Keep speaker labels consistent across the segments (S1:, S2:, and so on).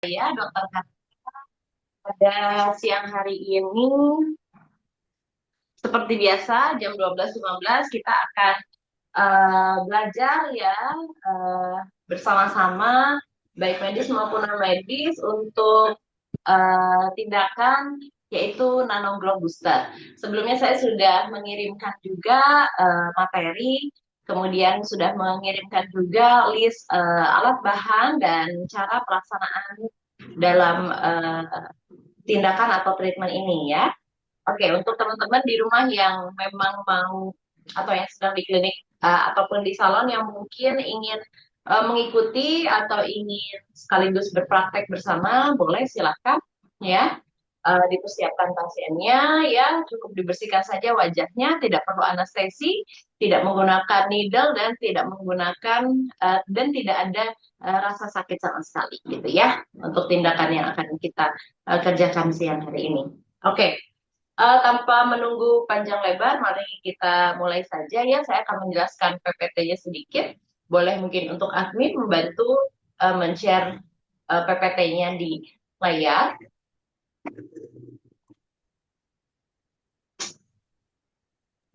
S1: Ya, Dokter Kat. Pada siang hari ini, seperti biasa, jam 12.15 kita akan belajar ya eh, bersama-sama, baik medis maupun non-medis, untuk tindakan yaitu nanoglow booster. Sebelumnya saya sudah mengirimkan juga materi, kemudian sudah mengirimkan juga list alat bahan dan cara pelaksanaan dalam tindakan atau treatment ini ya. Oke, untuk teman-teman di rumah yang memang mau atau yang sedang di klinik ataupun di salon yang mungkin ingin mengikuti atau ingin sekaligus berpraktek bersama, boleh silakan ya. Dipersiapkan pasiennya ya, cukup dibersihkan saja wajahnya, tidak perlu anestesi, tidak menggunakan needle dan tidak menggunakan dan tidak ada rasa sakit sama sekali gitu ya untuk tindakan yang akan kita kerjakan siang hari ini. Oke. Tanpa menunggu panjang lebar, mari kita mulai saja ya. Saya akan menjelaskan PPT-nya sedikit. Boleh mungkin untuk admin membantu men-share PPT-nya di layar.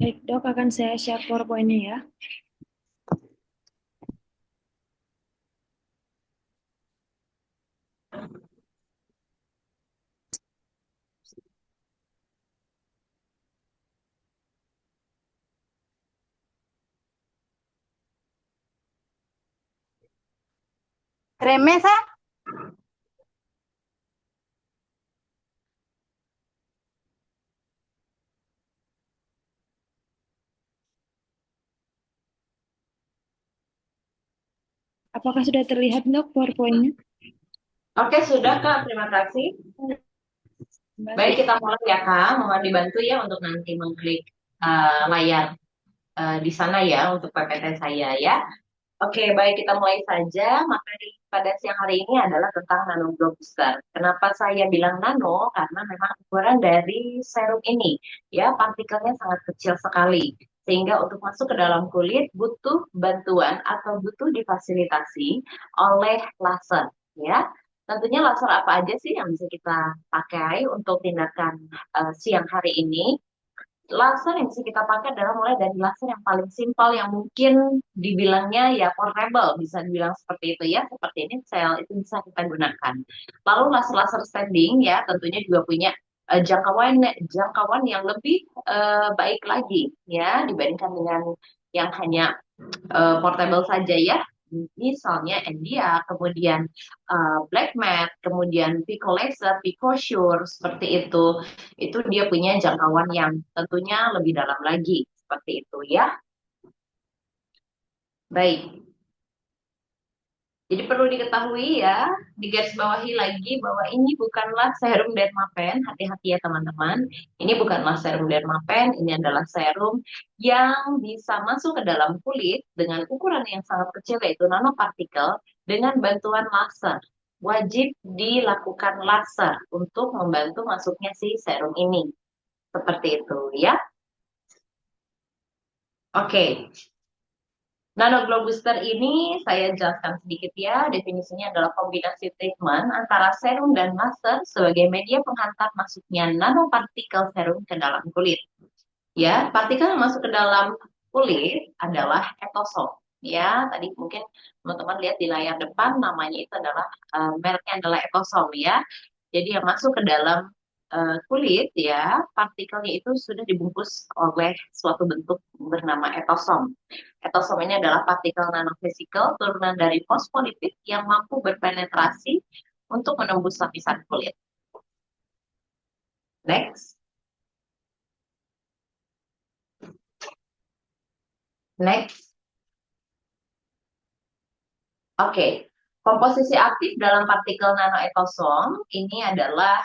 S2: Baik, dok, akan saya share PowerPoint-nya ya.
S3: Remesa,
S2: Apakah sudah terlihat, dok, PowerPoint-nya?
S1: Oke, sudah Kak. Terima kasih. Baik,
S2: Baik.
S1: kita mulai ya Kak. Mohon dibantu ya untuk nanti mengklik layar di sana ya untuk PPT saya ya. Oke, baik kita mulai saja. Materi pada siang hari ini adalah tentang nano glow booster. Kenapa saya bilang nano? Karena memang ukuran dari serum ini, ya partikelnya sangat kecil sekali. Sehingga untuk masuk ke dalam kulit butuh bantuan atau butuh difasilitasi oleh laser, ya. Tentunya laser apa aja sih yang bisa kita pakai untuk tindakan siang hari ini? Laser yang bisa kita pakai adalah mulai dari laser yang paling simpel yang mungkin dibilangnya ya portable, bisa dibilang seperti itu ya, seperti ini sel itu bisa kita gunakan. Lalu laser-laser standing ya tentunya juga punya jangkauan jangkauan yang lebih baik lagi ya dibandingkan dengan yang hanya portable saja ya. Misalnya Endia, kemudian Black Matte, kemudian Pico Laser, Pico Sure, seperti itu dia punya jangkauan yang tentunya lebih dalam lagi seperti itu ya. Baik. Jadi perlu diketahui ya, digarisbawahi lagi bahwa ini bukanlah serum Dermapen, hati-hati ya teman-teman. Ini bukanlah serum Dermapen, ini adalah serum yang bisa masuk ke dalam kulit dengan ukuran yang sangat kecil yaitu nanopartikel dengan bantuan laser. Wajib dilakukan laser untuk membantu masuknya si serum ini. Seperti itu ya. Oke. Nanoglow booster ini saya jelaskan sedikit ya, definisinya adalah kombinasi treatment antara serum dan laser sebagai media penghantar masuknya nanopartikel serum ke dalam kulit. Ya, partikel yang masuk ke dalam kulit adalah etosom. Ya, tadi mungkin teman-teman lihat di layar depan namanya itu adalah mereknya adalah etosom ya. Jadi yang masuk ke dalam kulit ya, partikelnya itu sudah dibungkus oleh suatu bentuk bernama etosom. Etosom ini adalah partikel nanovesikel turunan dari fosfolipid yang mampu berpenetrasi untuk menembus lapisan kulit. Next. Next. Oke, komposisi aktif dalam partikel nanoetosom ini adalah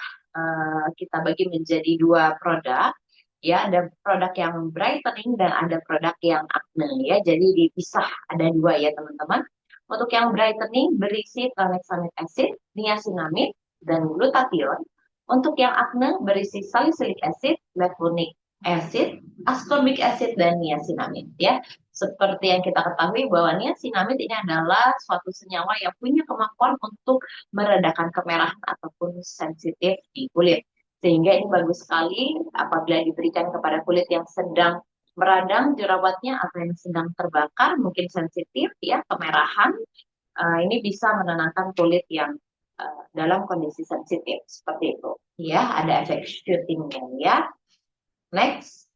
S1: kita bagi menjadi dua produk. Ya, ada produk yang brightening dan ada produk yang acne ya. Jadi dipisah ada dua ya teman-teman. Untuk yang brightening berisi tranexamic acid, niacinamide, dan glutathione. Untuk yang acne berisi salicylic acid, levulinic. acid, ascorbic acid, dan niacinamide ya. Seperti yang kita ketahui bahwa niacinamide ini adalah suatu senyawa yang punya kemampuan untuk meredakan kemerahan ataupun sensitif di kulit. Sehingga ini bagus sekali apabila diberikan kepada kulit yang sedang meradang jerawatnya atau yang sedang terbakar, mungkin sensitif ya, kemerahan. Ini bisa menenangkan kulit yang dalam kondisi sensitif seperti itu. Ya, ada efek shootingnya ya. Next.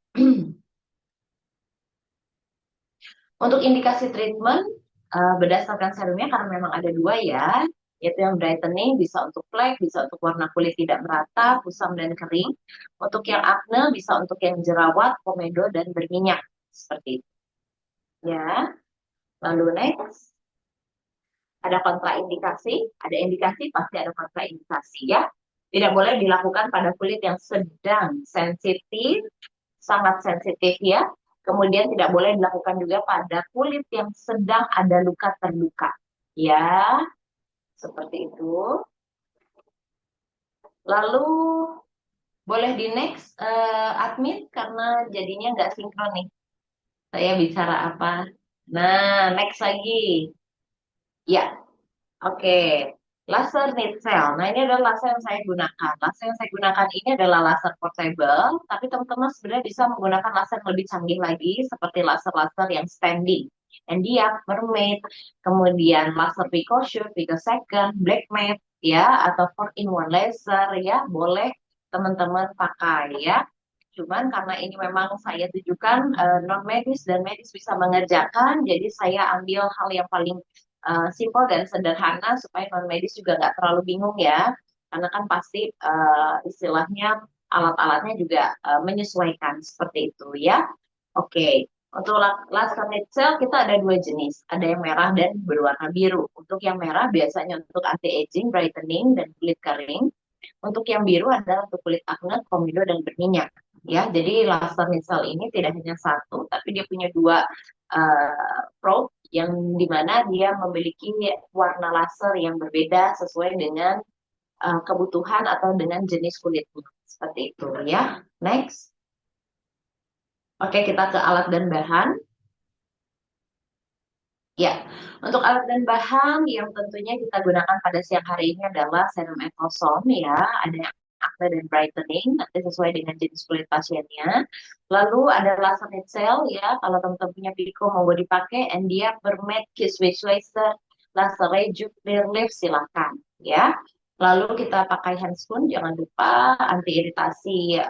S1: Untuk indikasi treatment berdasarkan serumnya karena memang ada dua ya, yaitu yang brightening bisa untuk flek, bisa untuk warna kulit tidak merata, kusam dan kering. Untuk yang acne bisa untuk yang jerawat, komedo dan berminyak seperti itu. Ya. Lalu next. Ada kontraindikasi, ada indikasi pasti ada kontraindikasi ya. Tidak boleh dilakukan pada kulit yang sedang sensitif, sangat sensitif ya. Kemudian tidak boleh dilakukan juga pada kulit yang sedang ada luka terluka. Ya, seperti itu. Lalu boleh di next admin karena jadinya nggak sinkron nih. Saya bicara apa? Nah, next lagi. Ya, oke. Laser Nitzel. Nah, ini adalah laser yang saya gunakan. Laser yang saya gunakan ini adalah laser portable, tapi teman-teman sebenarnya bisa menggunakan laser yang lebih canggih lagi, seperti laser-laser yang standing. NDF, Mermaid, kemudian laser picoshoot, picosecond, black matte, ya, atau 4-in-1 laser, ya, boleh teman-teman pakai, ya. Cuman karena ini memang saya tujukan non medis dan medis bisa mengerjakan, jadi saya ambil hal yang paling simple dan sederhana supaya non medis juga nggak terlalu bingung ya, karena kan pasti istilahnya alat-alatnya juga menyesuaikan seperti itu ya. Oke, untuk laser Nitzel kita ada dua jenis, ada yang merah dan berwarna biru. Untuk yang merah biasanya untuk anti-aging, brightening, dan kulit kering. Untuk yang biru adalah untuk kulit akne, komedo, dan berminyak. Ya, jadi laser Nitzel ini tidak hanya satu, tapi dia punya dua probe yang dimana dia memiliki warna laser yang berbeda sesuai dengan kebutuhan atau dengan jenis kulitnya. Seperti itu ya. Next. Oke, kita ke alat dan bahan. Ya, untuk alat dan bahan yang tentunya kita gunakan pada siang hari ini adalah serum Ecosome ya, ada yang acne dan brightening, nanti sesuai dengan jenis kulit pasiennya. Lalu ada laser Nitzel ya, kalau teman-teman punya Pico mau dipakai, and dia Mermaid Kiss Switch Laser, laser Rejuve Clear Lift silakan ya. Lalu kita pakai handscoon, jangan lupa anti iritasi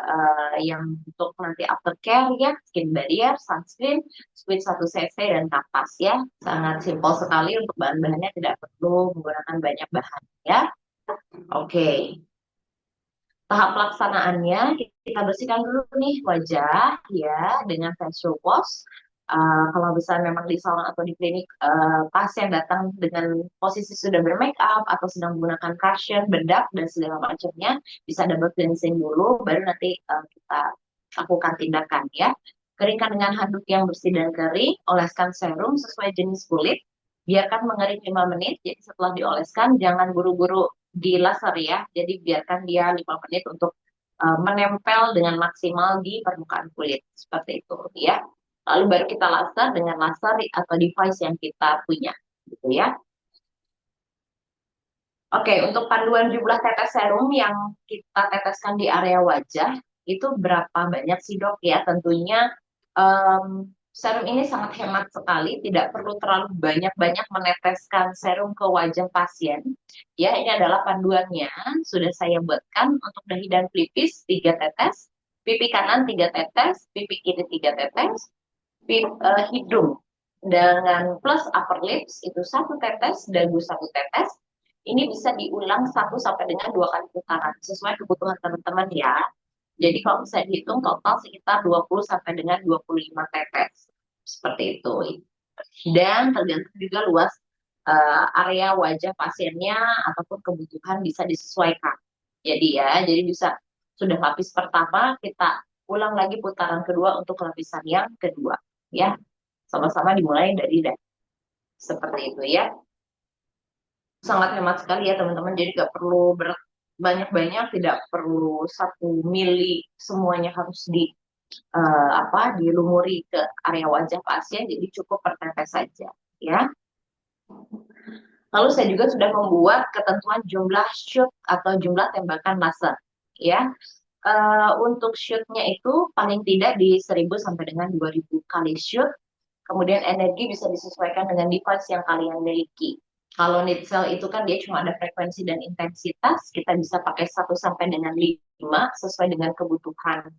S1: yang untuk nanti aftercare ya, skin barrier, sunscreen, squid 1 cc dan kapas ya. Sangat simpel sekali untuk bahan-bahannya, tidak perlu menggunakan banyak bahan ya. Oke. Tahap pelaksanaannya kita bersihkan dulu nih wajah ya dengan facial wash. Kalau bisa memang di salon atau di klinik pasien datang dengan posisi sudah bermake up atau sedang menggunakan cushion, bedak dan segala macamnya, bisa double cleansing dulu baru nanti kita lakukan tindakan ya. Keringkan dengan handuk yang bersih dan kering, oleskan serum sesuai jenis kulit, biarkan mengering 5 menit. Jadi setelah dioleskan jangan buru-buru di laser ya. Jadi biarkan dia 5 menit untuk menempel dengan maksimal di permukaan kulit seperti itu ya. Lalu baru kita laser dengan laser atau device yang kita punya gitu ya. Oke, untuk panduan jumlah tetes serum yang kita teteskan di area wajah itu berapa banyak sih dok ya? Tentunya serum ini sangat hemat sekali, tidak perlu terlalu banyak-banyak meneteskan serum ke wajah pasien. Ya, ini adalah panduannya, sudah saya buatkan untuk dahi dan pelipis 3 tetes, pipi kanan 3 tetes, pipi kiri 3 tetes, hidung dengan plus upper lips itu 1 tetes, dagu 1 tetes. Ini bisa diulang 1 sampai dengan 2 kali putaran sesuai kebutuhan teman-teman ya. Jadi kalau bisa dihitung total sekitar 20 sampai dengan 25 tetes. Seperti itu. Dan tergantung juga luas area wajah pasiennya ataupun kebutuhan bisa disesuaikan. Jadi bisa sudah lapis pertama kita ulang lagi putaran kedua untuk lapisan yang kedua ya. Sama-sama dimulai dari dahi. Seperti itu ya. Sangat hemat sekali ya teman-teman, jadi nggak perlu banyak-banyak, tidak perlu 1 mili semuanya harus dilumuri ke area wajah pasien, jadi cukup pertetes saja, ya. Lalu saya juga sudah membuat ketentuan jumlah shoot atau jumlah tembakan laser, ya. Untuk shootnya itu paling tidak di 1000 sampai dengan 2000 kali shoot. Kemudian energi bisa disesuaikan dengan device yang kalian miliki. Kalau need cell itu kan dia cuma ada frekuensi dan intensitas, kita bisa pakai 1 sampai dengan 5 sesuai dengan kebutuhan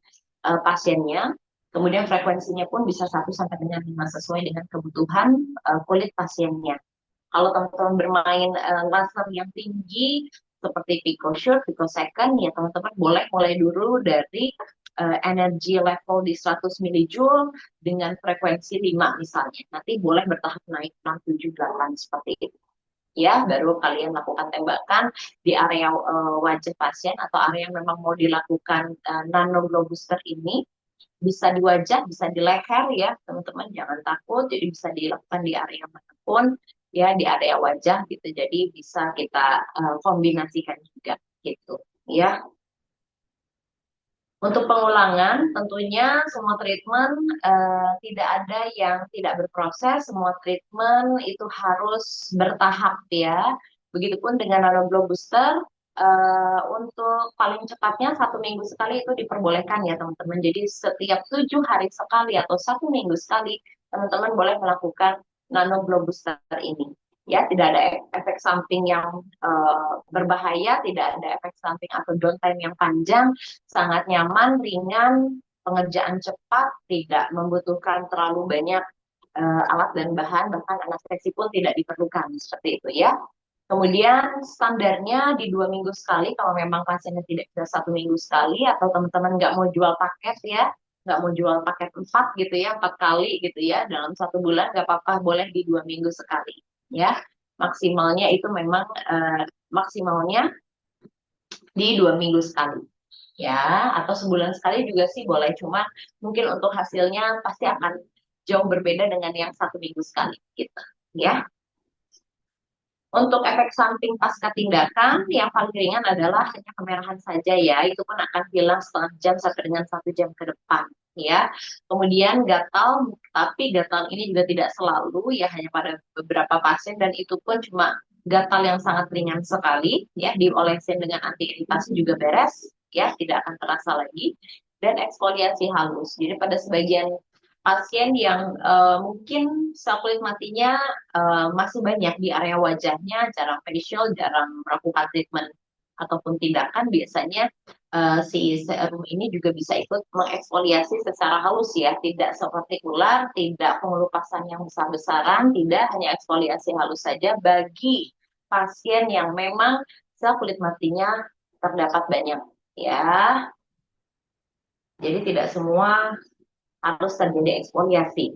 S1: pasiennya. Kemudian frekuensinya pun bisa 1 sampai dengan 5 sesuai dengan kebutuhan kulit pasiennya. Kalau teman-teman bermain laser yang tinggi seperti picoshoot, picosecond, ya teman-teman boleh mulai dulu dari energi level di 100 milijoule dengan frekuensi 5 misalnya. Nanti boleh bertahap naik 6, 7, 8 seperti itu. Ya, baru kalian lakukan tembakan di area wajah pasien atau area yang memang mau dilakukan nanoglobuster ini. Bisa di wajah, bisa di leher ya, teman-teman jangan takut. Jadi bisa dilakukan di area manapun ya, di area wajah gitu. Jadi bisa kita kombinasikan juga gitu ya. Untuk pengulangan, tentunya semua treatment tidak ada yang tidak berproses, semua treatment itu harus bertahap ya. Begitupun dengan nanoglow booster, untuk paling cepatnya 1 minggu sekali itu diperbolehkan ya teman-teman. Jadi setiap 7 hari sekali atau 1 minggu sekali, teman-teman boleh melakukan nanoglow booster ini. Ya, tidak ada efek samping yang berbahaya, tidak ada efek samping atau downtime yang panjang, sangat nyaman, ringan, pengerjaan cepat, tidak membutuhkan terlalu banyak alat dan bahan, bahkan anestesi pun tidak diperlukan, seperti itu ya. Kemudian standarnya di 2 minggu sekali, kalau memang pasiennya tidak bisa 1 minggu sekali, atau teman-teman nggak mau jual paket ya, nggak mau jual paket 4 gitu ya, 4 kali gitu ya, dalam 1 bulan nggak apa-apa, boleh di 2 minggu sekali ya. Maksimalnya itu memang maksimalnya di 2 minggu sekali ya, atau sebulan sekali juga sih boleh, cuma mungkin untuk hasilnya pasti akan jauh berbeda dengan yang 1 minggu sekali gitu ya. Untuk efek samping pasca tindakan yang paling ringan adalah hanya kemerahan saja ya, itu pun akan hilang setengah jam sampai dengan 1 jam ke depan ya. Kemudian gatal, tapi gatal ini juga tidak selalu ya, hanya pada beberapa pasien, dan itu pun cuma gatal yang sangat ringan sekali ya, diolesin dengan anti iritasi juga beres ya, tidak akan terasa lagi. Dan eksfoliasi halus, jadi pada sebagian pasien yang mungkin sel kulit matinya masih banyak di area wajahnya, jarang facial, jarang melakukan treatment ataupun tindakan, biasanya si serum ini juga bisa ikut mengeksfoliasi secara halus ya, tidak seperti ular, tidak pengelupasan yang besar-besaran, tidak, hanya eksfoliasi halus saja bagi pasien yang memang sel kulit matinya terdapat banyak ya. Jadi tidak semua harus terjadi eksfoliasi.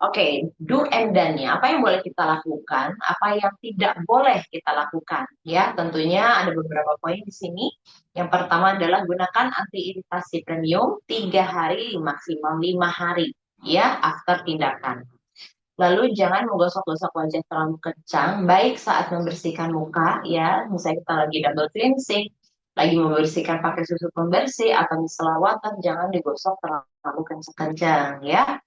S1: Oke, do and done-nya. Apa yang boleh kita lakukan, apa yang tidak boleh kita lakukan. Ya, tentunya ada beberapa poin di sini. Yang pertama adalah gunakan anti iritasi premium 3 hari, maksimal 5 hari. Ya, after tindakan. Lalu jangan menggosok-gosok wajah terlalu kencang, baik saat membersihkan muka, ya, misalnya kita lagi double cleansing, lagi membersihkan pakai susu pembersih atau micellar water, jangan digosok terlalu kencang-kencang, ya.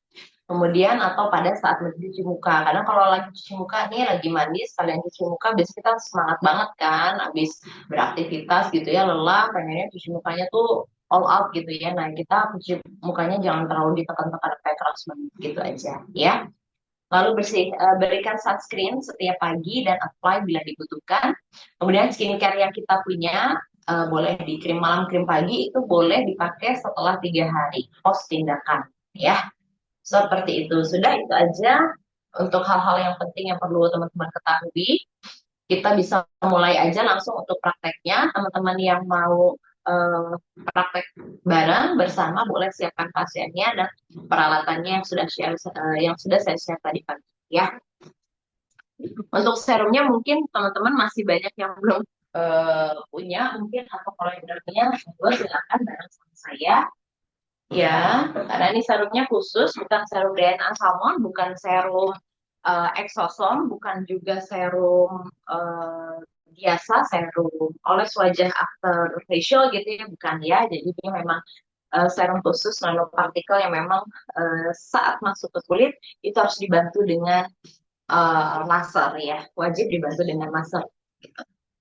S1: Kemudian atau pada saat mencuci muka, karena kalau lagi cuci muka nih, lagi mandi, sekalian cuci muka, biasanya kita semangat banget kan, habis beraktivitas gitu ya, lelah, pengennya cuci mukanya tuh all out gitu ya. Nah, kita cuci mukanya jangan terlalu ditekan-tekan kayak keras banget gitu aja, ya. Lalu berikan sunscreen setiap pagi dan apply bila dibutuhkan. Kemudian skincare yang kita punya boleh di krim malam, krim pagi itu boleh dipakai setelah 3 hari post tindakan ya. Seperti itu. Sudah, itu aja untuk hal-hal yang penting yang perlu teman-teman ketahui. Kita bisa mulai aja langsung untuk prakteknya. Teman-teman yang mau praktek bareng bersama boleh siapkan pasiennya dan peralatannya yang sudah saya share tadi pagi ya. Untuk serumnya mungkin teman-teman masih banyak yang belum punya, mungkin, atau kalau yang udah punya, silakan bareng sama saya ya, karena ini serumnya khusus, bukan serum DNA salmon, bukan serum exosom, bukan juga serum biasa, serum oles wajah after facial gitu ya, bukan ya. Jadi ini memang serum khusus nanopartikel yang memang saat masuk ke kulit itu harus dibantu dengan laser ya, wajib dibantu dengan laser.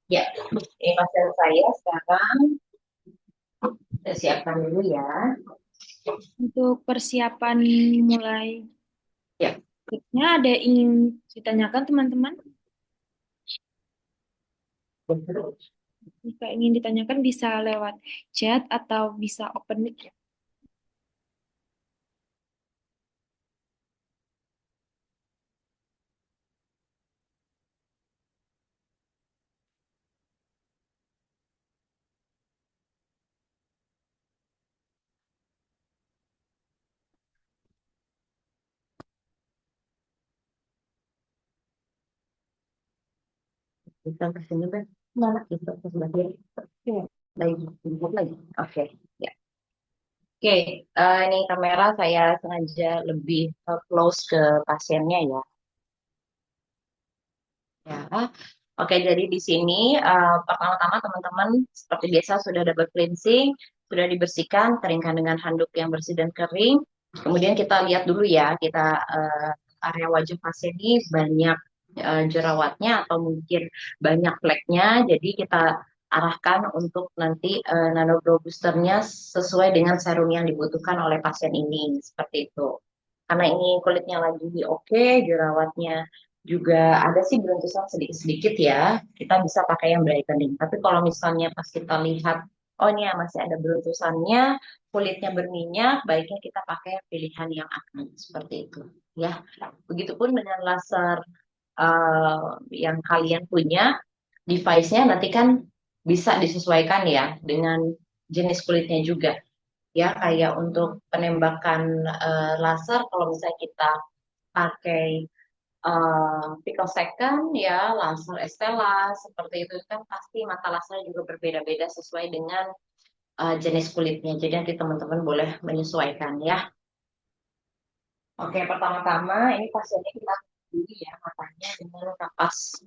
S1: Ya, ini pasien saya sekarang. Kita siapkan dulu ya.
S2: Untuk persiapan mulai
S1: Ya.
S2: triknya ada yang ingin ditanyakan teman-teman? Jika ingin ditanyakan bisa lewat chat atau bisa open mic ya.
S1: Bisa ke sini, Ben. Mana? Bisa ke sebelah kiri. Oke. Lagi, jemput lagi. Oke. Ya. Oke, ini kamera saya sengaja lebih close ke pasiennya ya. Ya. Oke, jadi di sini pertama-tama teman-teman seperti biasa sudah double cleansing, sudah dibersihkan, keringkan dengan handuk yang bersih dan kering. Kemudian kita lihat dulu ya, kita area wajah pasien ini banyak jerawatnya atau mungkin banyak fleknya, jadi kita arahkan untuk nanti nanoglow boosternya sesuai dengan serum yang dibutuhkan oleh pasien ini, seperti itu. Karena ini kulitnya lagi oke, jerawatnya juga ada sih beruntusan sedikit-sedikit ya, kita bisa pakai yang brightening. Tapi kalau misalnya pas kita lihat, oh ini ya masih ada beruntusannya, kulitnya berminyak, baiknya kita pakai pilihan yang acne seperti itu. Ya, begitupun dengan laser yang kalian punya, device-nya nanti kan bisa disesuaikan ya dengan jenis kulitnya juga. Ya, kayak untuk penembakan laser, kalau misalnya kita pakai picosecond ya, laser Estella seperti itu kan pasti mata laser juga berbeda-beda sesuai dengan jenis kulitnya. Jadi nanti teman-teman boleh menyesuaikan ya. Oke, pertama-tama ini pasiennya kita dulu ya matanya dengan kapas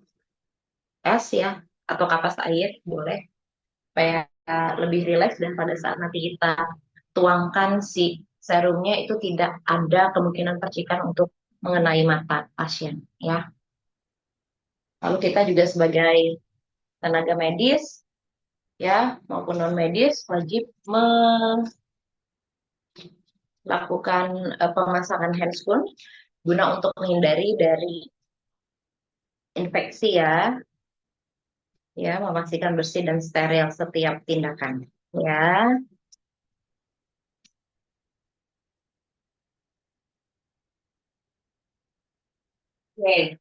S1: es ya atau kapas air boleh supaya lebih rileks dan pada saat nanti kita tuangkan si serumnya itu tidak ada kemungkinan percikan untuk mengenai mata pasien ya. Lalu kita juga sebagai tenaga medis ya maupun non medis wajib melakukan pemasangan handscoon guna untuk menghindari dari infeksi ya memastikan bersih dan steril setiap tindakan ya. Oke.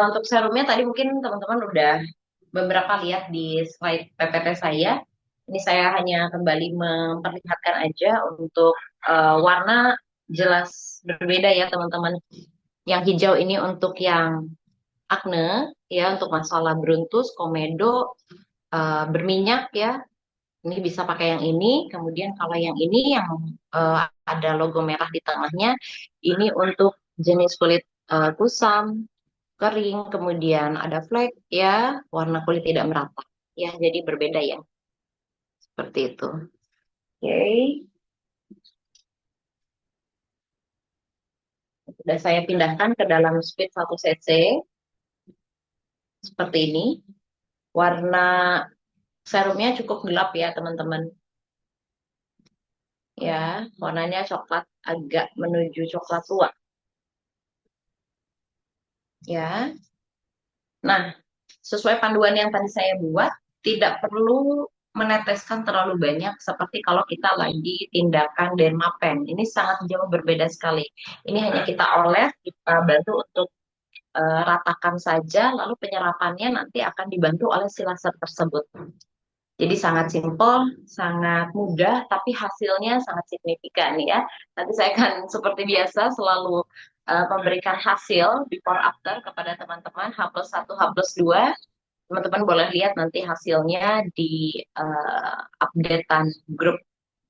S1: Untuk serumnya tadi mungkin teman-teman udah beberapa lihat di slide PPT saya. Ini saya hanya kembali memperlihatkan aja untuk warna jelas berbeda ya teman-teman. Yang hijau ini untuk yang akne ya untuk masalah beruntus, komedo, berminyak ya. Ini bisa pakai yang ini. Kemudian kalau yang ini yang ada logo merah di tengahnya, ini untuk jenis kulit kusam, kering, kemudian ada flek ya, warna kulit tidak merata. Ya, jadi berbeda ya. Seperti itu. Oke. Sudah saya pindahkan ke dalam speed 1 cc seperti ini. Warna serumnya cukup gelap ya, teman-teman. Ya, warnanya coklat agak menuju coklat tua. Ya. Nah, sesuai panduan yang tadi saya buat, tidak perlu meneteskan terlalu banyak seperti kalau kita lagi tindakan dermapen. Ini sangat jauh berbeda sekali. Ini hanya kita oles, kita bantu untuk ratakan saja, lalu penyerapannya nanti akan dibantu oleh si laser tersebut. Jadi sangat simpel, sangat mudah, tapi hasilnya sangat signifikan ya. Nanti saya akan seperti biasa selalu memberikan hasil before after kepada teman-teman H+1, H+2. Teman-teman boleh lihat nanti hasilnya di updatean grup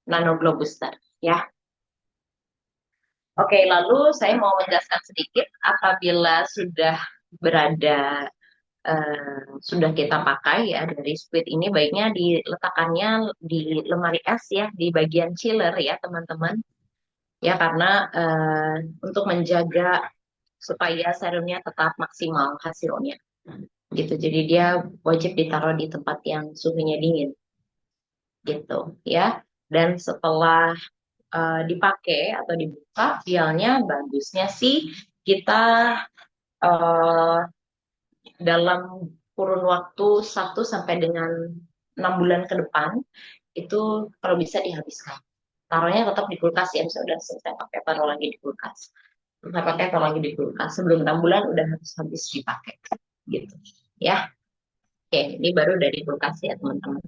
S1: Nano Glow Booster ya. Oke, lalu saya mau menjelaskan sedikit apabila sudah berada sudah kita pakai ya dari squid ini, baiknya diletakkannya di lemari es ya, di bagian chiller ya teman-teman. Ya karena untuk menjaga supaya serumnya tetap maksimal hasilnya gitu. Jadi dia wajib ditaruh di tempat yang suhunya dingin gitu ya. Dan setelah dipakai atau dibuka, idealnya bagusnya sih kita eh, dalam kurun waktu 1 sampai dengan 6 bulan ke depan itu kalau bisa dihabiskan. Taruhnya tetap di kulkas ya, misalnya udah selesai pakai taruh lagi di kulkas. Selesai pakai taruh lagi di kulkas. Sebelum 6 bulan udah habis dipakai gitu. Ya, oke, ini baru dari kulkas ya teman-teman.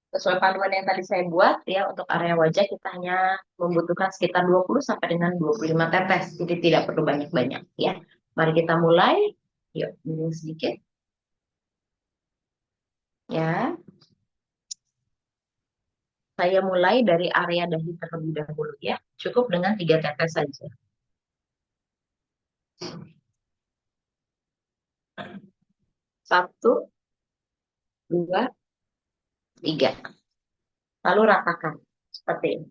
S1: Sesuai panduan yang tadi saya buat ya, untuk area wajah kita hanya membutuhkan sekitar 20 sampai dengan 25 tetes. Jadi tidak perlu banyak-banyak ya. Mari kita mulai. Yuk, minum sedikit ya. Saya mulai dari area dahi terlebih dahulu ya. Cukup dengan 3 tetes saja. 1, 2, 3. Lalu ratakan seperti ini.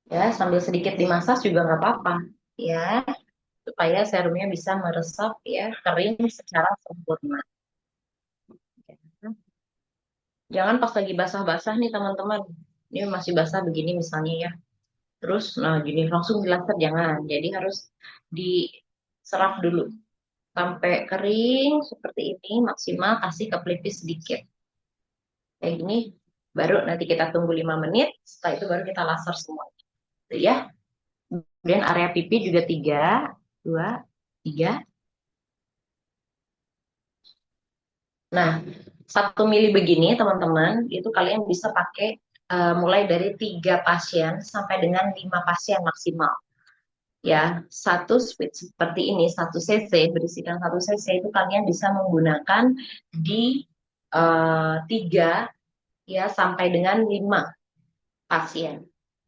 S1: Ya, sambil sedikit dimasas juga nggak apa-apa. Ya, supaya serumnya bisa meresap ya, kering secara sempurna. Jangan pas lagi basah-basah nih teman-teman. Ini masih basah begini misalnya ya. Terus, nah gini langsung dilaser jangan. Jadi harus diserap dulu sampai kering seperti ini maksimal, kasih ke pelipis sedikit. Kayak gini, baru nanti kita tunggu 5 menit. Setelah itu baru kita laser semua. Gitu ya. Kemudian area pipi juga 3, 2, 3. Nah, 1 mili begini teman-teman, itu kalian bisa pakai mulai dari 3 pasien sampai dengan 5 pasien maksimal. Ya, satu switch seperti ini, 1 cc, berisikan 1 cc itu kalian bisa menggunakan di 3 ya sampai dengan 5 pasien.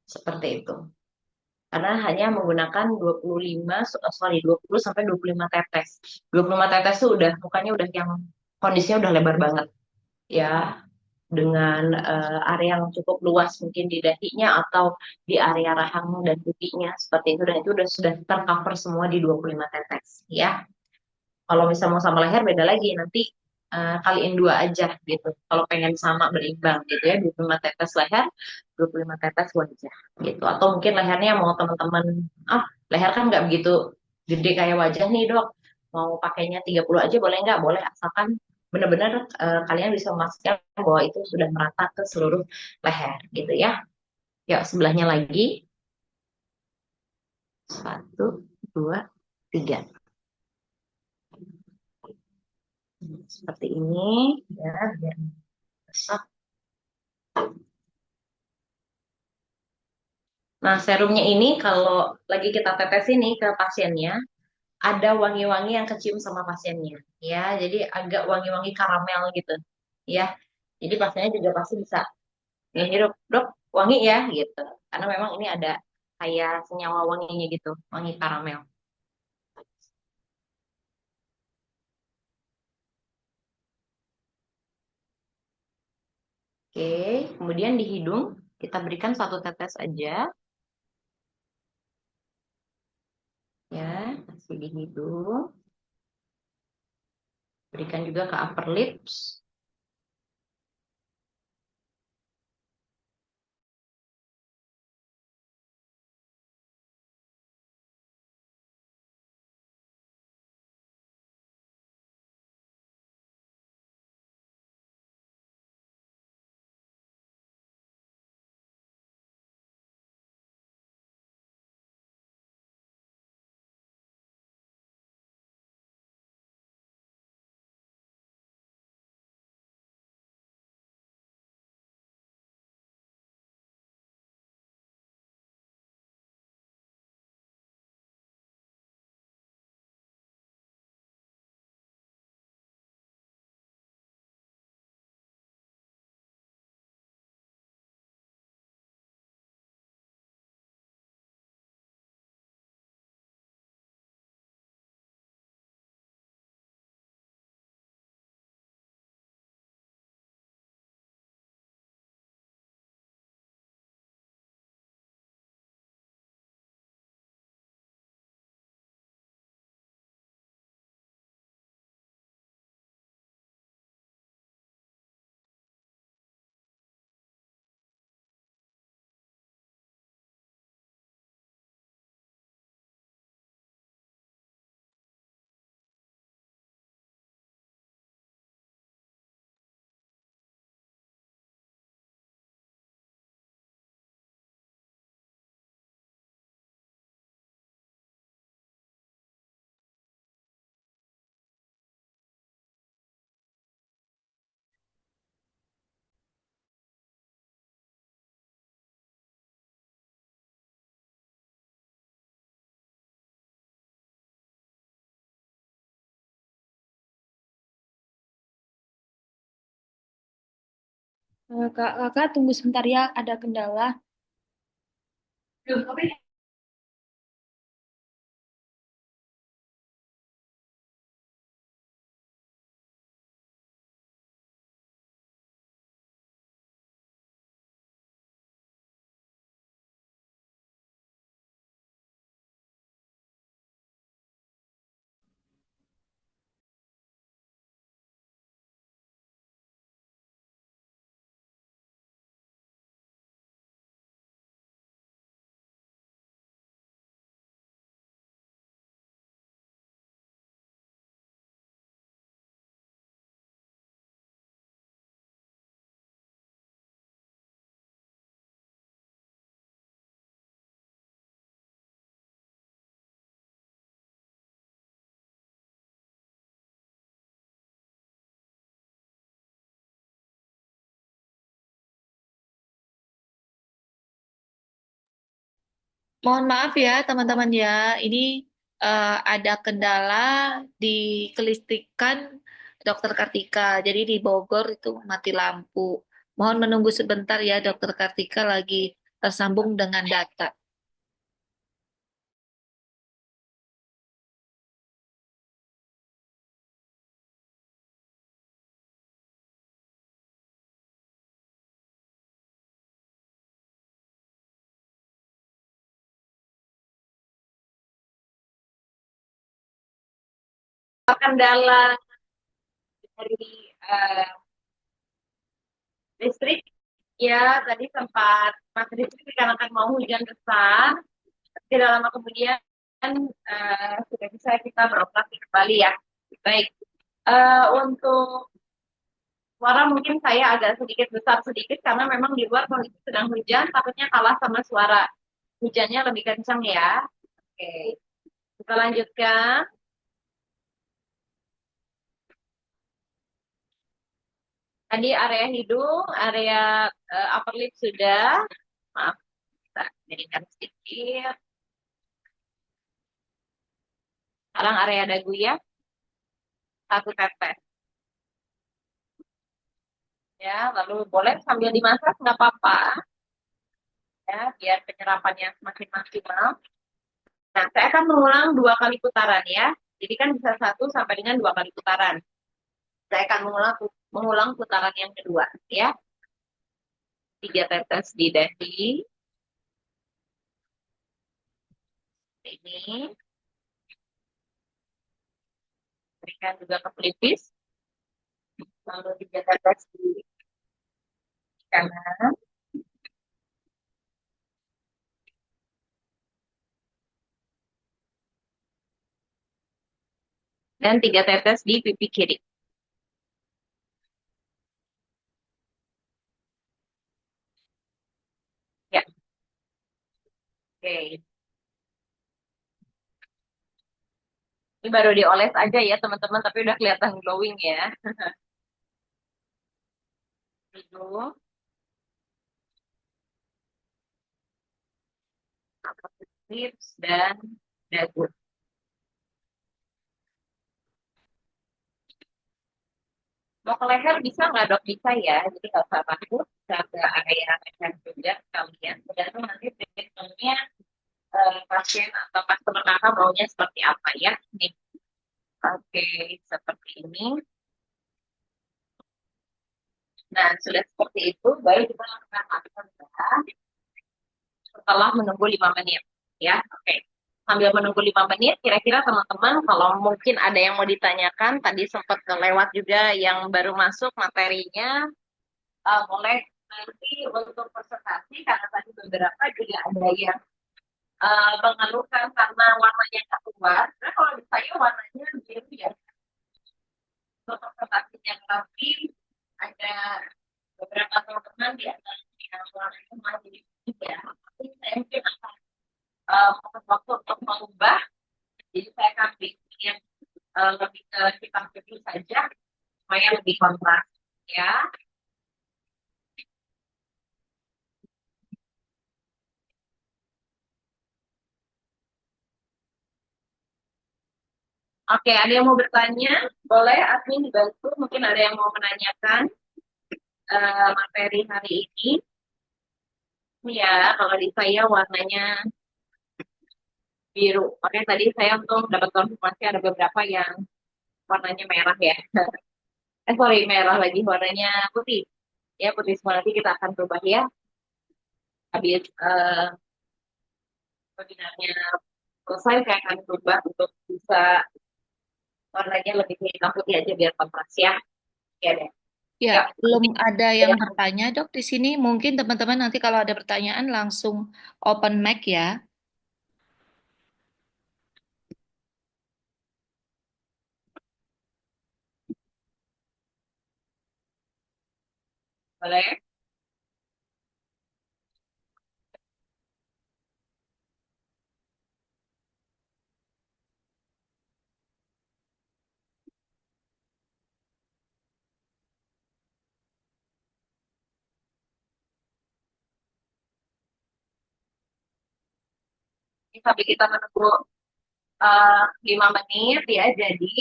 S1: Seperti itu. Karena hanya menggunakan 20 sampai 25 tetes. 25 tetes itu udah mukanya udah yang kondisinya udah lebar banget ya, dengan area yang cukup luas mungkin di dahinya atau di area rahang dan pipinya seperti itu, dan itu sudah tercover semua di 25 tetes ya. Kalau misalnya mau sama leher beda lagi, nanti kaliin 2 aja gitu. Kalau pengen sama berimbang gitu ya, 25 tetes leher, 25 tetes wajah gitu. Atau mungkin lehernya mau teman-teman, ah leher kan nggak begitu gede kayak wajah nih dok, mau pakainya 30 aja boleh nggak? Boleh, asalkan benar-benar kalian bisa memastikan bahwa itu sudah merata ke seluruh leher gitu ya. Yuk sebelahnya lagi. 1, 2, 3. Seperti ini ya, biar besar. Nah, serumnya ini kalau lagi kita tetes ini ke pasiennya, ada wangi-wangi yang kecium sama pasiennya. Ya, jadi agak wangi-wangi karamel gitu. Ya, jadi pasiennya juga pasti bisa ngehirup, dok, wangi ya gitu. Karena memang ini ada kayak senyawa wanginya gitu, wangi karamel. Oke, kemudian di hidung kita berikan 1 tetes aja. Ya, kasih di hidung. Berikan juga ke upper lips.
S2: Kakak tunggu sebentar ya, ada kendala.
S1: Duh, apa ya?
S4: Mohon maaf ya teman-teman ya, ini ada kendala di kelistrikan Dokter Kartika. Jadi di Bogor itu mati lampu. Mohon menunggu sebentar ya, Dokter Kartika lagi tersambung dengan data.
S1: Kendala dari eh, listrik ya tadi sempat mati listrik dikarenakan mau hujan besar. Tidak lama kemudian sudah bisa kita beroperasi kembali ya. Baik, untuk suara mungkin saya agak sedikit besar sedikit karena memang di luar kondisi sedang hujan, takutnya kalah sama suara hujannya lebih kencang ya. Oke, kita lanjutkan. Tadi area hidung, area upper lip sudah. Maaf, kita jadikan sedikit. Sekarang area dagu ya, satu tetes. Ya, lalu boleh sambil dimasak nggak apa-apa ya, biar penyerapannya semakin maksimal. Nah, saya akan mengulang 2 kali putaran ya. Jadi kan bisa 1 sampai dengan 2 kali putaran. Saya akan mengulang putaran yang kedua ya. 3 tetes di dahi. Ini berikan juga ke pelipis. Lalu 3 tetes di kanan. Dan 3 tetes di pipi kiri. Ya, oke. Ini baru dioles aja ya teman-teman, tapi udah kelihatan glowing ya. Hidung, lips, dan dagu. Mau ke leher bisa nggak dok? Bisa ya, jadi nggak usah takut. Bisa ke area leher juga kalian. Tergantung nanti treatmentnya pasien atau customer kakak maunya seperti apa ya. Nih, oke, seperti ini. Nah, sudah seperti itu, baru kita lakukan masker setelah menunggu 5 menit. Ya, oke. Sambil menunggu 5 menit, kira-kira teman-teman kalau mungkin ada yang mau ditanyakan, tadi sempat kelewat juga yang baru masuk materinya, boleh nanti untuk presentasi, karena tadi beberapa juga ada yang mengeluhkan karena warnanya nggak keluar. Nah, kalau di saya warnanya biru ya, untuk presentasinya tapi ada beberapa teman-teman di antaranya yang warnanya masih ya. Tapi saya mungkin akan waktu untuk mengubah, jadi saya akan bikin yang lebih ke hitam putih saja supaya lebih kontras ya. Oke, ada yang mau bertanya? Boleh admin dibantu, mungkin ada yang mau menanyakan. materi hari ini. Ya, kalau di saya warnanya biru. Makanya tadi saya untuk dapat konfirmasi ada beberapa yang warnanya merah ya. Sorry, merah lagi warnanya putih. Ya, putih semua nanti kita akan berubah ya. Habis webinarnya selesai, saya akan berubah untuk bisa warnanya lebih ke hitam putih aja biar kontras ya. Ya deh.
S4: Ya,
S1: Ya,
S4: belum
S1: nanti
S4: ada yang
S1: ya.
S4: bertanya, Dok, di sini. Mungkin teman-teman nanti kalau ada pertanyaan langsung open mic ya.
S1: Boleh. Ini sampai kita menunggu 5 menit ya. Jadi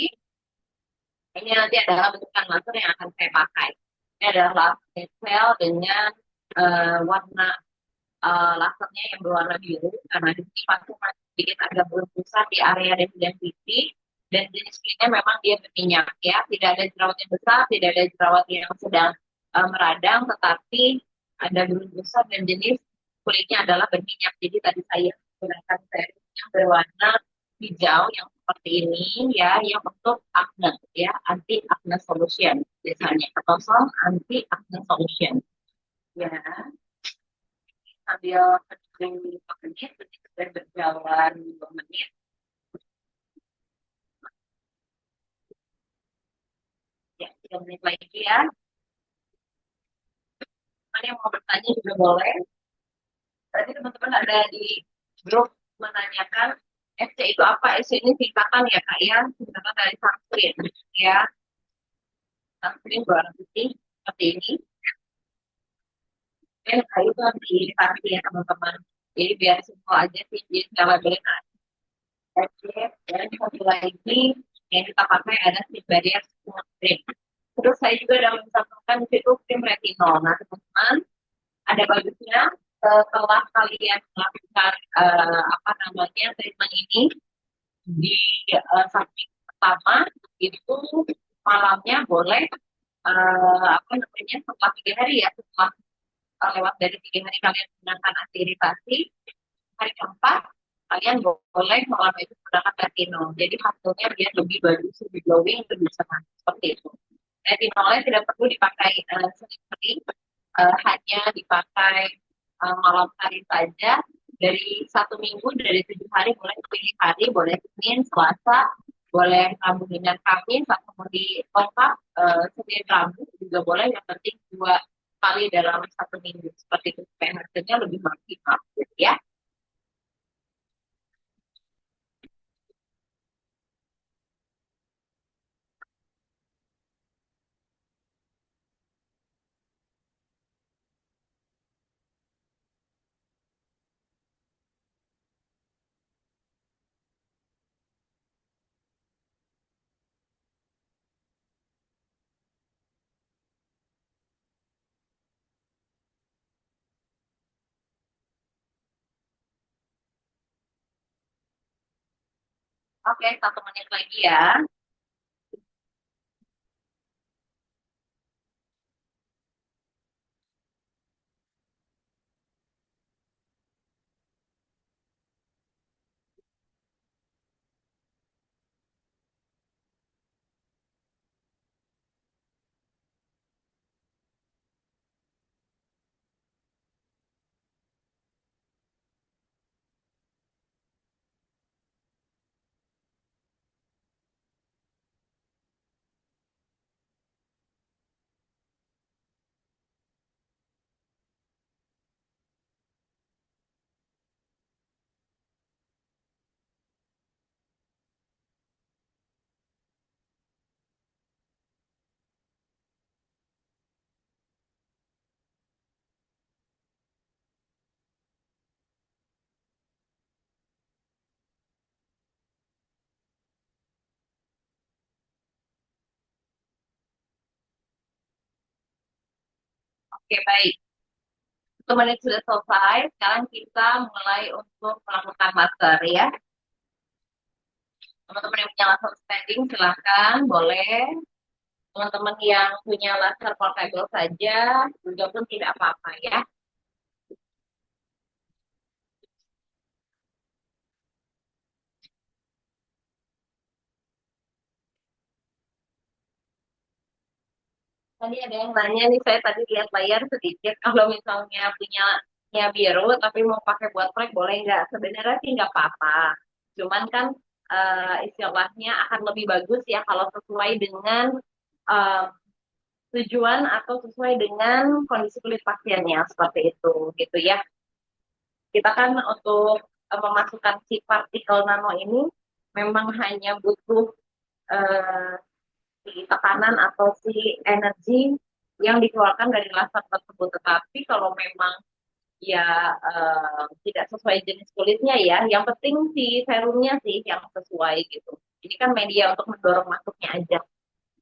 S1: ini nanti adalah bentukan laser yang akan saya pakai. Ini adalah laser pensel dengan warna lasernya yang berwarna biru karena di sini masih sedikit agak berpusat di area density dan jenis kulitnya memang dia berminyak ya, tidak ada jerawat yang besar, tidak ada jerawat yang sedang meradang, tetapi ada berpusat dan jenis kulitnya adalah berminyak. Jadi tadi saya menggunakan serum yang berwarna hijau yang seperti ini ya, yang untuk acne ya, anti acne solution biasanya atau anti acne solution ya. Sambil menunggu 5 menit, sudah berjalan 2 menit. Ya, 3 menit lagi ya. Ada yang mau bertanya juga boleh. Tadi teman-teman ada di grup menanyakan FC itu apa? FC ini singkatan ya Kak ya, singkatan dari sunscreen ya. Sunscreen berwarna putih seperti ini. Dan itu nanti ditarik ya teman-teman. Jadi biar simpel aja sih, jadi nggak labelin Oke, dan satu lagi yang kita pakai ada si barrier sunscreen. Terus saya juga ada mencatatkan di situ krim retinol. Nah, teman-teman, ada bagusnya setelah kalian melakukan apa namanya treatment ini di samping pertama itu malamnya boleh apa namanya setelah 3 hari ya setelah lewat dari 3 hari kalian menggunakan anti iritasi, hari keempat kalian boleh malam itu menggunakan retinol. Jadi hasilnya dia lebih bagus, lebih glowing, lebih cerah seperti itu. Retinolnya tidak perlu dipakai sering-sering, hanya dipakai malam hari saja. Dari 1 minggu, dari 7 hari, boleh pilih hari, boleh Senin, Selasa, boleh Rabu dan Kamis, atau mau di lengkap Senin Rabu juga boleh. Yang penting 2 kali dalam 1 minggu seperti itu supaya hasilnya lebih maksimal, ya. Oke, 1 menit lagi ya. Oke, baik. 1 menit sudah selesai. Sekarang kita mulai untuk melakukan master ya. Teman-teman yang punya laser standing silahkan, boleh. Teman-teman yang punya laser portable saja juga pun tidak apa-apa ya. Tadi ada yang nanya nih, saya tadi lihat layar sedikit. Kalau misalnya punya biru tapi mau pakai buat proyek boleh nggak? Sebenarnya sih nggak apa-apa. Cuman kan istilahnya akan lebih bagus ya kalau sesuai dengan eh, tujuan atau sesuai dengan kondisi kulit pasiennya seperti itu gitu ya. Kita kan untuk memasukkan si partikel nano ini memang hanya butuh eh, si tekanan atau si energi yang dikeluarkan dari laser tersebut. Tetapi kalau memang ya tidak sesuai jenis kulitnya ya, yang penting si serumnya sih yang sesuai gitu. Ini kan media untuk mendorong masuknya aja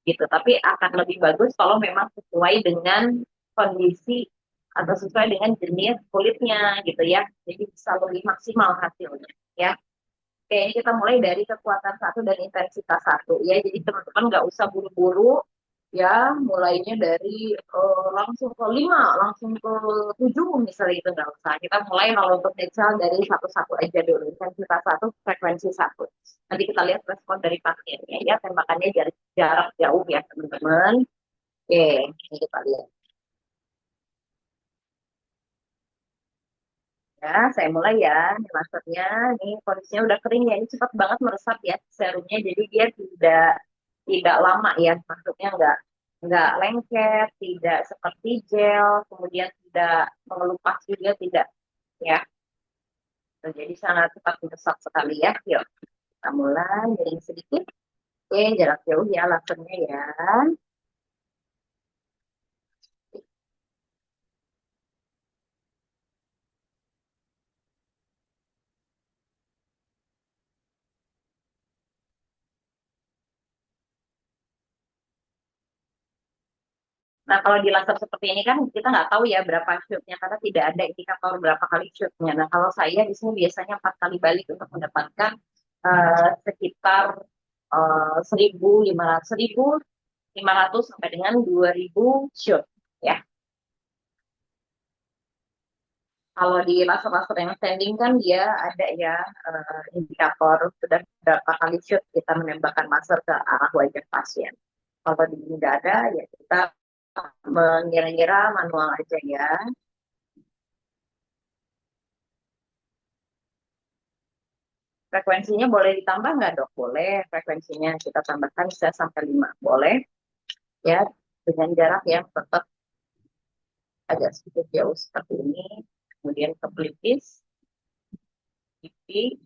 S1: gitu. Tapi akan lebih bagus kalau memang sesuai dengan kondisi atau sesuai dengan jenis kulitnya gitu ya. Jadi bisa lebih maksimal hasilnya ya. Oke, ini kita mulai dari kekuatan satu dan intensitas satu ya. Jadi teman-teman nggak usah buru-buru ya, mulainya dari langsung ke 5, langsung ke 7 misalnya itu nggak usah. Kita mulai kalau untuk misal dari satu-satu aja dulu. Intensitas satu, frekuensi satu. Nanti kita lihat respon dari pasiennya ya, tembakannya jarak, jarak jauh ya teman-teman. Oke, ini kita lihat. Ya, saya mulai ya. Ini masternya, ini kondisinya udah kering ya. Ini cepat banget meresap ya serumnya. Jadi dia tidak lama ya. Maksudnya nggak lengket, tidak seperti gel, kemudian tidak mengelupas juga tidak ya. Jadi sangat cepat meresap sekali ya. Yuk, kita mulai dari sedikit. Oke, jarak jauh ya lasernya ya. Nah, kalau di laser seperti ini kan kita nggak tahu ya berapa shootnya karena tidak ada indikator berapa kali shootnya. Nah, kalau saya di sini biasanya 4 kali balik untuk mendapatkan sekitar 1.500 sampai dengan 2.000 shoot ya. Kalau di laser-laser yang standing kan dia ada ya indikator sudah berapa kali shoot kita menembakkan laser ke arah wajah pasien. Kalau di sini nggak ada ya kita mengira-ngira manual aja ya. Frekuensinya boleh ditambah nggak dok? Boleh, frekuensinya kita tambahkan bisa sampai 5. Boleh ya, dengan jarak yang tetap agak sedikit jauh seperti ini. Kemudian ke pelipis, pipi.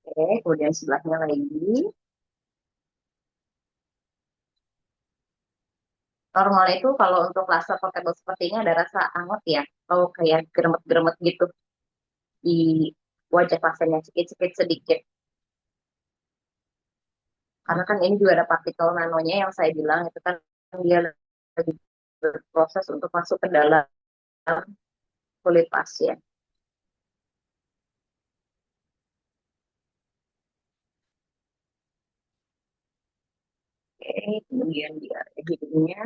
S1: Oke, kemudian sebelahnya lagi. Normal itu kalau untuk laser portable seperti ini ada rasa anget ya, atau kayak geremet-geremet gitu di wajah pasiennya sedikit sedikit. Karena kan ini juga ada partikel nanonya yang saya bilang itu kan dia lagi berproses untuk masuk ke dalam kulit pasien. Oke, kemudian dia hidungnya.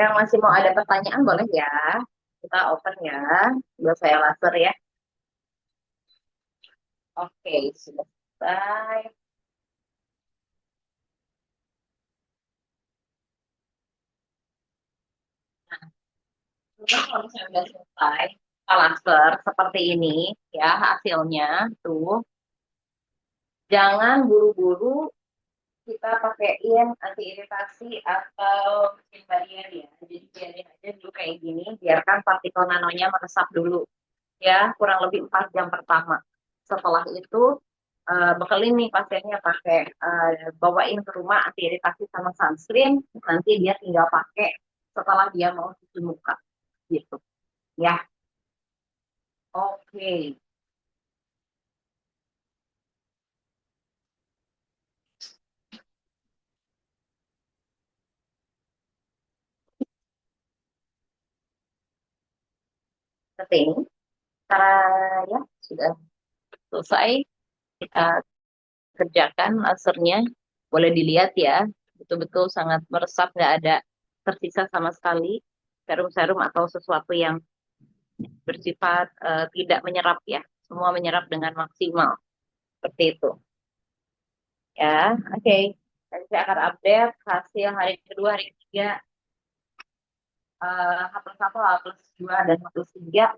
S1: Yang masih mau ada pertanyaan boleh ya. Kita open ya. Buat saya laser ya. Oke, sudah selesai. Nah, kalau misalnya udah selesai, kita laser seperti ini ya hasilnya tuh. Jangan buru-buru kita pakein anti iritasi atau skin barrier ya. Jadi biarin aja dulu kayak gini, biarkan partikel nanonya meresap dulu ya, kurang lebih 4 jam pertama. Setelah itu bekelin nih pasiennya pakai bawain ke rumah anti iritasi sama sunscreen, nanti dia tinggal pakai setelah dia mau cuci muka gitu ya. Oke. Seperti ini cara ya sudah selesai kita kerjakan lasernya. Boleh dilihat ya, betul-betul sangat meresap, nggak ada tersisa sama sekali serum-serum atau sesuatu yang bersifat tidak menyerap ya. Semua menyerap dengan maksimal. Seperti itu. Ya, oke. Nanti saya akan update hasil hari kedua, hari ketiga, H+1, H+2, dan H+3.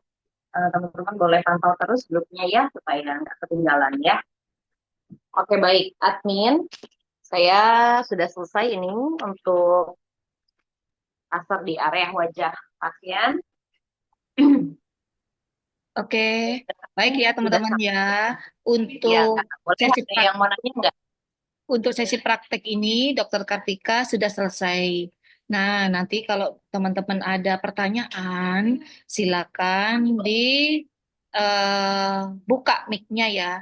S1: Teman-teman boleh pantau terus grupnya ya, supaya nggak ketinggalan ya. Oke, baik. Admin, saya sudah selesai ini untuk laser di area wajah pasien.
S4: Oke, baik ya
S1: Sudah
S4: teman-teman
S1: sampai
S4: ya.
S1: ya,
S4: Untuk
S1: Kak. Boleh
S4: sesi
S1: ada yang mau nanya nggak?
S4: Untuk sesi praktek ini, Dokter Kartika sudah selesai. Nah, nanti kalau teman-teman ada pertanyaan, silakan buka mic-nya ya.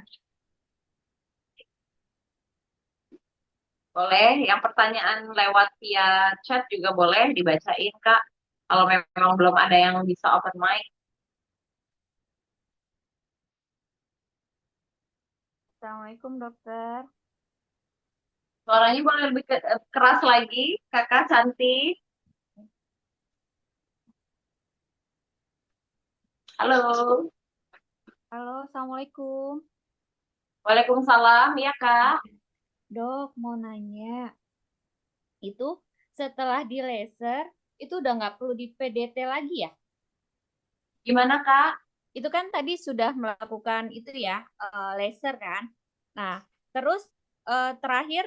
S1: Boleh. Yang pertanyaan lewat via chat juga boleh dibacain, Kak. Kalau memang belum ada yang bisa open mic.
S3: Assalamualaikum dokter.
S1: Suaranya boleh lebih keras lagi, Kakak cantik. Halo.
S3: Halo, assalamualaikum.
S1: Waalaikumsalam, ya Kak.
S3: Dok, mau nanya, itu setelah di laser, itu udah nggak perlu di PDT lagi ya?
S1: Gimana, Kak?
S3: Itu kan tadi sudah melakukan itu ya, laser kan? Nah, terus terakhir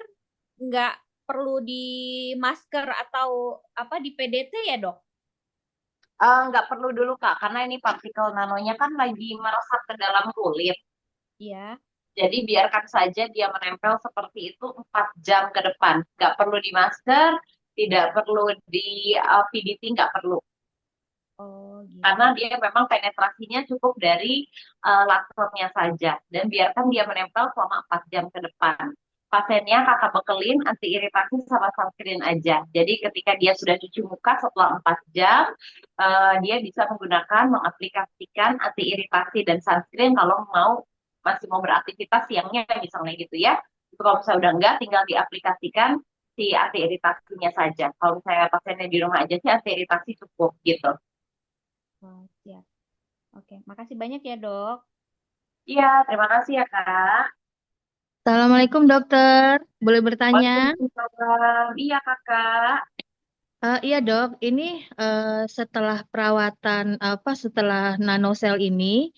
S3: nggak perlu di masker atau apa di PDT ya dok?
S1: Nggak perlu dulu, Kak, karena ini partikel nanonya kan lagi meresap ke dalam kulit.
S3: Iya.
S1: Jadi biarkan saja dia menempel seperti itu 4 jam ke depan. Nggak perlu di masker, tidak perlu di PDT, nggak perlu.
S3: Oh gitu.
S1: Karena dia memang penetrasinya cukup dari lasernya saja. Dan biarkan dia menempel selama 4 jam ke depan. Pasiennya kakak bekelin anti iritasi sama sunscreen aja. Jadi ketika dia sudah cuci muka setelah 4 jam, dia bisa menggunakan, mengaplikasikan anti iritasi dan sunscreen kalau masih mau beraktivitas siangnya misalnya gitu ya. Itu kalau misalnya udah enggak, tinggal diaplikasikan si anti iritasinya saja. Kalau misalnya pasiennya di rumah aja sih anti iritasi cukup gitu.
S3: Oh, siap. Oke, makasih banyak ya dok.
S1: Iya, terima kasih ya Kak.
S2: Assalamualaikum dokter, boleh bertanya?
S1: Waalaikumsalam. Iya Kakak.
S2: Iya dok, ini setelah perawatan setelah nanosel ini,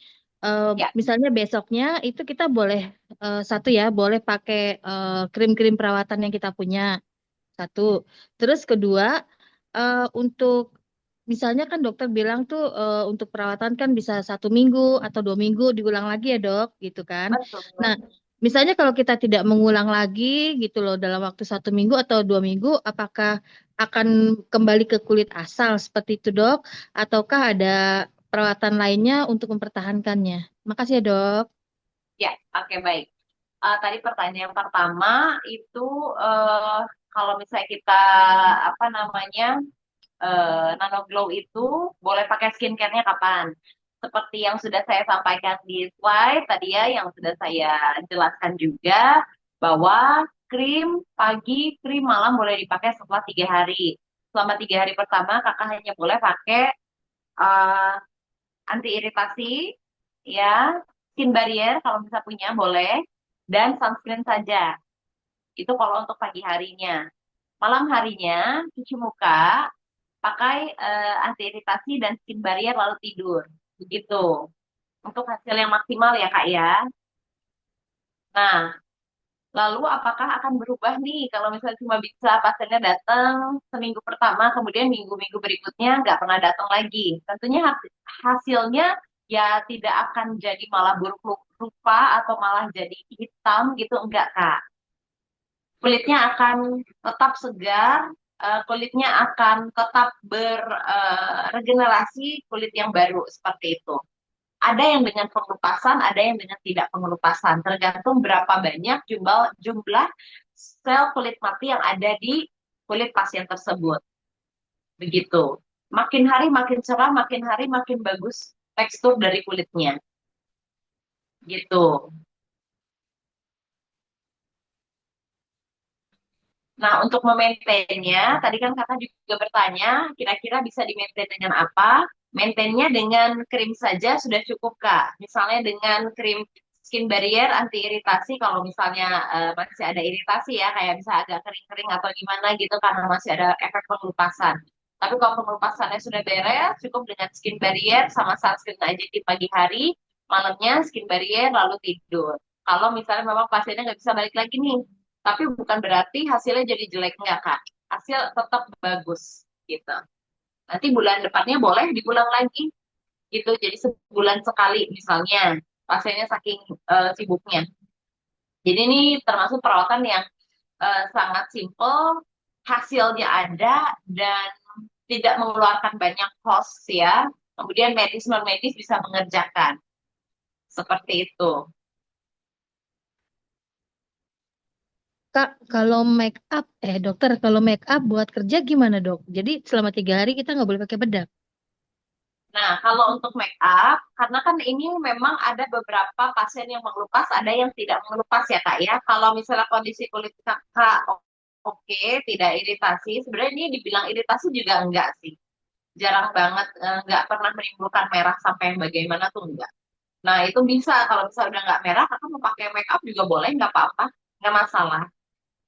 S1: Ya,
S2: misalnya besoknya itu kita boleh satu ya, boleh pakai krim-krim perawatan yang kita punya satu. Terus kedua, untuk misalnya kan dokter bilang tuh untuk perawatan kan bisa 1 minggu atau 2 minggu diulang lagi ya dok, gitu kan?
S1: betul.
S2: Nah, misalnya kalau kita tidak mengulang lagi gitu loh dalam waktu 1 minggu atau 2 minggu, apakah akan kembali ke kulit asal seperti itu dok? Ataukah ada perawatan lainnya untuk mempertahankannya? Makasih ya dok.
S1: Ya, oke baik. Tadi pertanyaan yang pertama itu eh, kalau misalnya kita apa namanya nano glow itu boleh pakai skincare-nya kapan? Seperti yang sudah saya sampaikan di slide tadi ya, yang sudah saya jelaskan juga bahwa krim pagi, krim malam boleh dipakai setelah 3 hari. selama 3 hari pertama kakak hanya boleh pakai uh, anti iritasi, ya, skin barrier kalau bisa punya boleh, dan sunscreen saja. Itu kalau untuk pagi harinya. Malam harinya cuci muka, pakai anti iritasi dan skin barrier lalu tidur. Begitu. Untuk hasil yang maksimal ya Kak ya. Nah, lalu apakah akan berubah nih kalau misalnya cuma bisa pasiennya datang seminggu pertama, kemudian minggu-minggu berikutnya nggak pernah datang lagi? Tentunya hasilnya ya tidak akan jadi malah buruk rupa atau malah jadi hitam gitu, enggak Kak. Kulitnya akan tetap segar, kulitnya akan tetap berregenerasi, kulit yang baru seperti itu. Ada yang dengan pengelupasan, ada yang dengan tidak pengelupasan. Tergantung berapa banyak jumlah sel kulit mati yang ada di kulit pasien tersebut. Begitu. Makin hari makin cerah, makin hari makin bagus tekstur dari kulitnya. Gitu. Nah, untuk memaintainnya, tadi kan kakak juga bertanya, kira-kira bisa di-maintain dengan apa? Maintainnya dengan krim saja sudah cukup, Kak. Misalnya dengan krim skin barrier anti iritasi, kalau misalnya masih ada iritasi ya, kayak bisa agak kering-kering atau gimana gitu, karena masih ada efek pengelupasan. Tapi kalau pengelupasannya sudah beres, cukup dengan skin barrier sama sunscreen aja di pagi hari, malamnya skin barrier lalu tidur. Kalau misalnya memang pasiennya nggak bisa balik lagi nih, tapi bukan berarti hasilnya jadi jelek, enggak Kak. Hasil tetap bagus gitu. Nanti bulan depannya boleh diulang lagi gitu. Jadi sebulan sekali misalnya pasiennya saking sibuknya. Jadi ini termasuk perawatan yang sangat simple, hasilnya ada dan tidak mengeluarkan banyak cost ya. Kemudian medis non medis bisa mengerjakan seperti itu.
S2: Kak, kalau make up, dokter, kalau make up buat kerja gimana dok? Jadi selama 3 hari kita nggak boleh pakai bedak.
S1: Nah, kalau untuk make up, karena kan ini memang ada beberapa pasien yang mengelupas, ada yang tidak mengelupas ya Kak ya. Kalau misalnya kondisi kulit Kakak oke, tidak iritasi, sebenarnya ini dibilang iritasi juga enggak sih. Jarang banget, enggak pernah menimbulkan merah sampai yang bagaimana tuh enggak. Nah, itu bisa, kalau misalnya udah enggak merah, Kakak mau pakai make up juga boleh, enggak apa-apa, enggak masalah.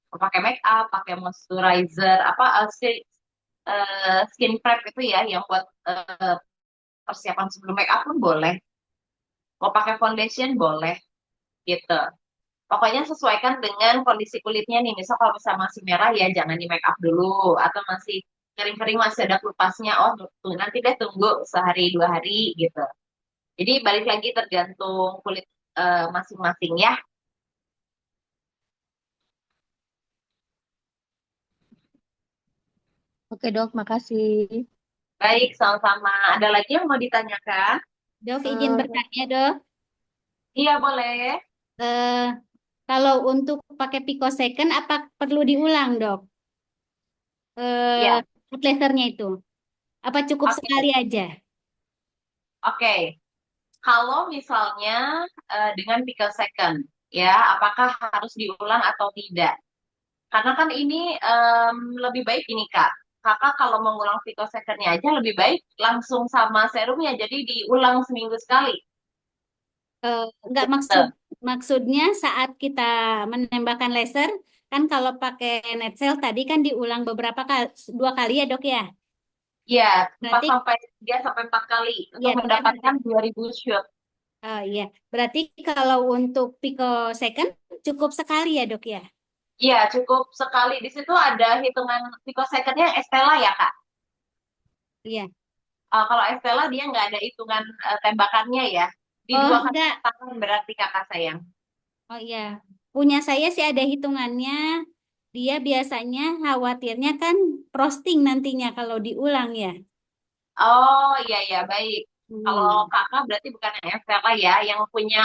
S1: Mau pakai make up, pakai moisturizer, apa, skin prep itu ya, yang buat persiapan sebelum make up pun boleh. Mau pakai foundation boleh gitu. Pokoknya sesuaikan dengan kondisi kulitnya nih. Misal kalau misalnya masih merah ya jangan di make up dulu. Atau masih kering-kering masih ada kelupasnya. Oh nanti deh tunggu sehari 2 hari gitu. Jadi balik lagi tergantung kulit masing-masing ya.
S2: Oke dok, makasih.
S1: Baik, sama-sama. Ada lagi yang mau ditanyakan?
S3: Dok, izin bertanya, Dok.
S1: Iya boleh.
S3: Eh, Kalau untuk pakai picosecond, apa perlu diulang, Dok?
S1: Iya,
S3: Lasernya itu. Apa cukup
S1: oke.
S3: sekali aja?
S1: Oke. Kalau misalnya dengan picosecond, ya, apakah harus diulang atau tidak? Karena kan ini lebih baik ini Kak. Kakak kalau mengulang picosecondnya aja lebih baik langsung sama serumnya. Jadi diulang seminggu sekali.
S3: Enggak maksudnya saat kita menembakkan laser, kan kalau pakai net cell tadi kan diulang beberapa kali, 2 kali ya, Dok ya?
S1: Iya, 4
S3: Berarti
S1: sampai 3 sampai 4 kali
S3: ya
S1: untuk
S3: 3
S1: mendapatkan
S3: sampai.
S1: 2000 shoot.
S3: Oh iya, berarti kalau untuk picosecond cukup sekali ya, Dok ya?
S1: Iya, cukup sekali. Di situ ada hitungan picosecondnya Estella ya Kak.
S3: Iya.
S1: Kalau Estella dia nggak ada hitungan tembakannya ya. Di
S3: Oh,
S1: 2 kali
S3: enggak.
S1: tembakan berarti Kakak sayang.
S3: Oh iya, punya saya sih ada hitungannya. Dia biasanya khawatirnya kan frosting nantinya kalau diulang ya.
S1: Oh iya iya baik. Kalau
S3: Hmm.
S1: kakak berarti bukan yang FPK ya, yang punya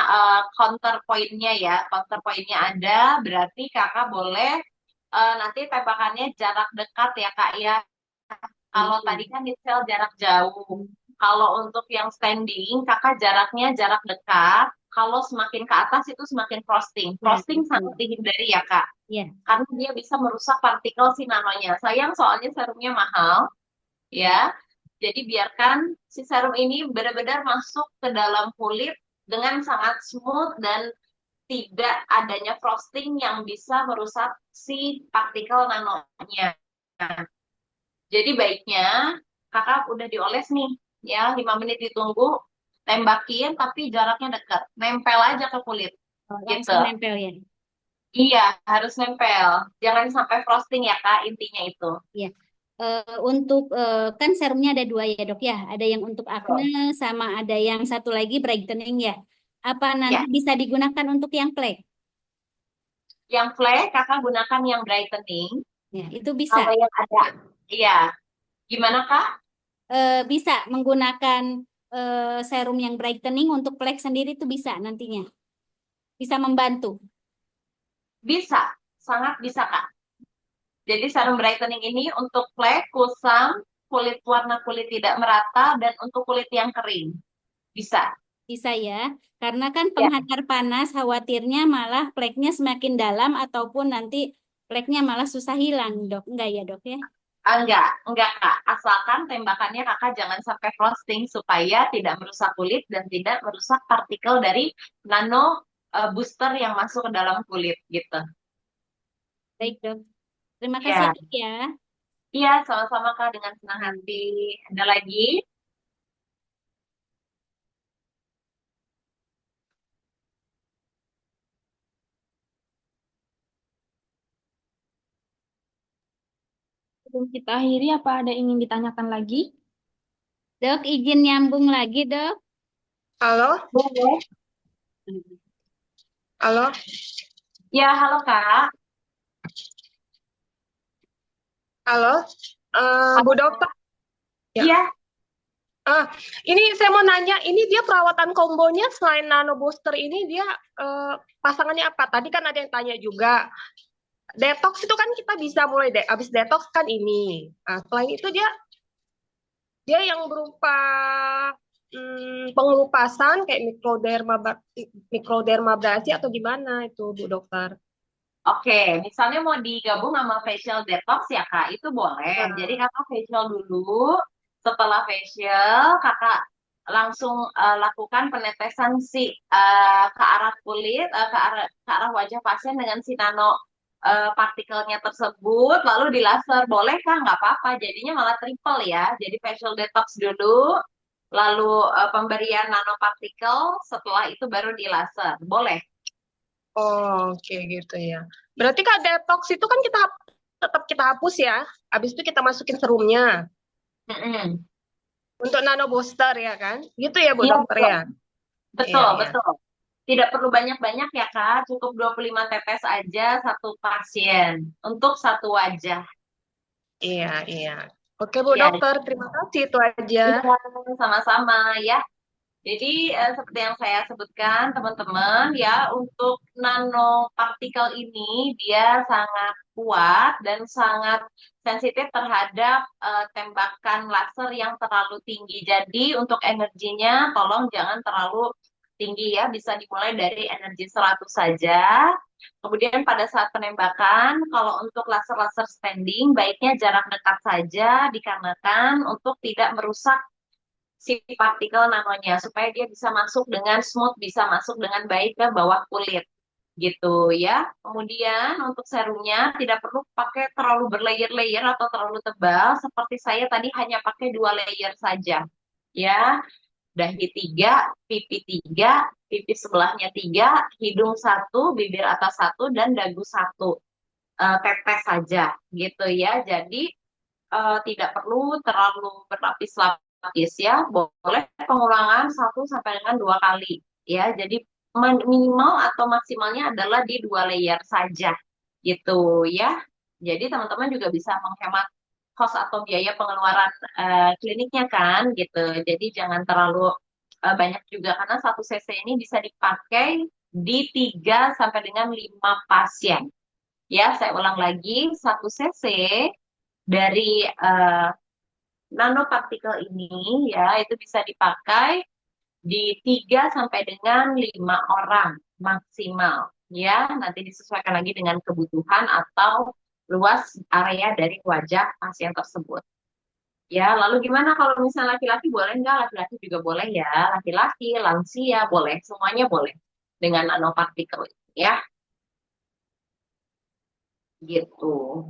S1: counter pointnya ya. Counter pointnya ada, berarti kakak boleh nanti tembakannya jarak dekat ya kak ya. Kalau tadi
S3: Hmm.
S1: kan di sel jarak jauh. Kalau untuk yang standing, kakak jaraknya jarak dekat. kalau semakin ke atas itu semakin frosting. Frosting sangat dihindari ya, Kak.
S3: Ya.
S1: Karena dia bisa merusak partikel si nanonya. Sayang soalnya serumnya mahal, ya. Jadi biarkan si serum ini benar-benar masuk ke dalam kulit dengan sangat smooth dan tidak adanya frosting yang bisa merusak si partikel nanonya. Jadi baiknya kakak udah dioles nih, ya 5 menit ditunggu, tembakin tapi jaraknya dekat, nempel aja ke kulit, gitu.
S3: Langsung nempel ya.
S1: Iya, harus nempel. Jangan sampai frosting ya kak, intinya itu.
S3: Iya. Untuk kan serumnya ada 2 ya dok ya. Ada yang untuk acne sama ada yang satu lagi brightening ya. Apa nanti
S1: Ya,
S3: bisa digunakan untuk yang flek?
S1: yang flek kakak gunakan yang brightening.
S3: Ya, itu bisa.
S1: Kalau yang ada, iya. Gimana kak?
S3: Bisa menggunakan serum yang brightening untuk flek sendiri itu bisa nantinya. Bisa membantu.
S1: Bisa, sangat bisa kak. Jadi serum brightening ini untuk flek, kusam, kulit warna kulit tidak merata, dan untuk kulit yang kering. Bisa.
S3: Bisa ya. Karena kan
S1: Ya,
S3: penghantar panas khawatirnya malah fleknya semakin dalam ataupun nanti fleknya malah susah hilang dok. Enggak ya dok ya?
S1: enggak kak. Asalkan tembakannya kakak jangan sampai frosting supaya tidak merusak kulit dan tidak merusak partikel dari nano booster yang masuk ke dalam kulit gitu.
S3: Baik dok. Terima kasih
S1: Ya,
S3: dok ya.
S1: iya sama-sama kak dengan senang hati. Ada lagi?
S5: Sebelum kita akhiri, apa ada yang ingin ditanyakan lagi?
S3: Dok, izin nyambung lagi dok.
S6: Halo,
S1: Boleh.
S6: halo.
S1: Ya, halo kak.
S6: Halo, Bu Dokter. Ya.
S1: Iya,
S6: Ini saya mau nanya, ini dia perawatan kombonya selain nano booster ini dia pasangannya apa? Tadi kan ada yang tanya juga. Detox itu kan kita bisa mulai habis detox kan ini. Selain itu dia yang berupa pengelupasan kayak mikrodermabrasi atau gimana itu Bu Dokter?
S1: oke. Misalnya mau digabung sama facial detox ya kak, itu boleh. Jadi kakak facial dulu. Setelah facial, kakak langsung lakukan penetesan ke arah kulit, ke arah wajah pasien dengan si nano partikelnya tersebut, lalu di laser. Boleh kak? Nggak apa-apa. Jadinya malah triple ya. Jadi facial detox dulu, lalu pemberian nanopartikel, setelah itu baru di laser. Boleh.
S6: Oh, oke gitu ya. Berarti Kak detox itu kan tetap kita hapus ya. Habis itu kita masukin serumnya
S1: Mm-mm.
S6: untuk nano booster ya kan? Gitu ya Bu
S1: Iya,
S6: Dokter
S1: betul.
S6: ya.
S1: Betul,
S6: Iya.
S1: betul. Tidak perlu banyak-banyak ya, Kak. Cukup 25 tetes aja satu pasien untuk satu wajah.
S6: Iya. Oke Bu
S1: Ya,
S6: Dokter, terima kasih itu aja.
S1: iya, sama-sama ya. Jadi seperti yang saya sebutkan teman-teman ya, untuk nanopartikel ini dia sangat kuat dan sangat sensitif terhadap tembakan laser yang terlalu tinggi. Jadi untuk energinya tolong jangan terlalu tinggi ya, bisa dimulai dari energi 100 saja. Kemudian pada saat penembakan, kalau untuk laser-laser standing baiknya jarak dekat saja dikarenakan untuk tidak merusak si partikel nanonya supaya dia bisa masuk dengan smooth, bisa masuk dengan baik ke bawah kulit gitu ya. Kemudian untuk serumnya tidak perlu pakai terlalu berlayer-layer atau terlalu tebal, seperti saya tadi hanya pakai 2 layer saja ya. Dahi 3, pipi sebelahnya 3, hidung 1, bibir atas 1, dan dagu 1. Tetes saja gitu ya. Jadi tidak perlu terlalu berlapis-lapis ya. Boleh pengulangan 1 sampai dengan 2 kali ya. Jadi minimal atau maksimalnya adalah di 2 layer saja gitu ya. Jadi teman-teman juga bisa menghemat cost atau biaya pengeluaran kliniknya kan gitu. Jadi jangan terlalu banyak juga karena 1 cc ini bisa dipakai di 3 sampai dengan 5 pasien. Ya, saya ulang lagi, 1 cc dari nanopartikel ini ya itu bisa dipakai di 3 sampai dengan 5 orang maksimal. Ya, nanti disesuaikan lagi dengan kebutuhan atau luas area dari wajah pasien tersebut. Ya, lalu gimana kalau misalnya laki-laki boleh nggak? Laki-laki juga boleh ya. Laki-laki, lansia boleh, semuanya boleh dengan nanopartikel ya, gitu.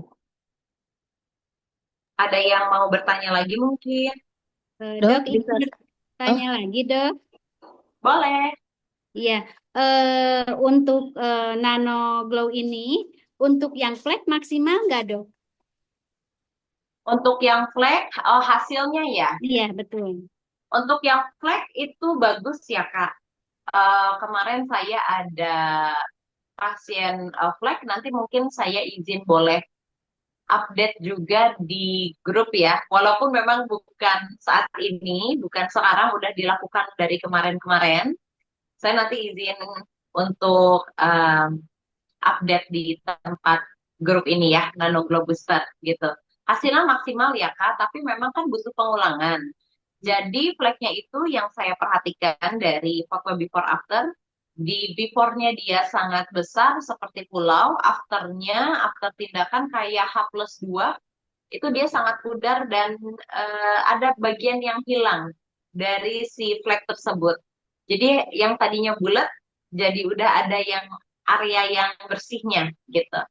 S1: Ada yang mau bertanya lagi mungkin?
S2: Dok,
S3: Dok, ini
S2: bisa. Oh,
S3: bertanya lagi, Dok.
S1: Boleh.
S3: Iya, untuk nano glow ini, untuk yang flat maksimal nggak, Dok?
S1: Untuk yang flek, hasilnya ya.
S3: Iya, betul.
S1: Untuk yang flek itu bagus ya, Kak. Kemarin saya ada pasien flek, nanti mungkin saya izin boleh update juga di grup ya. Walaupun memang bukan saat ini, bukan sekarang, udah dilakukan dari kemarin-kemarin. Saya nanti izin untuk update di tempat grup ini ya, Nano Glow Booster gitu. Hasilnya maksimal ya Kak, tapi memang kan butuh pengulangan. Jadi flagnya itu yang saya perhatikan dari foto before after, di before-nya dia sangat besar seperti pulau, after tindakan kayak H+2, itu dia sangat pudar dan ada bagian yang hilang dari si flag tersebut. Jadi yang tadinya bulat, jadi udah ada yang area yang bersihnya gitu.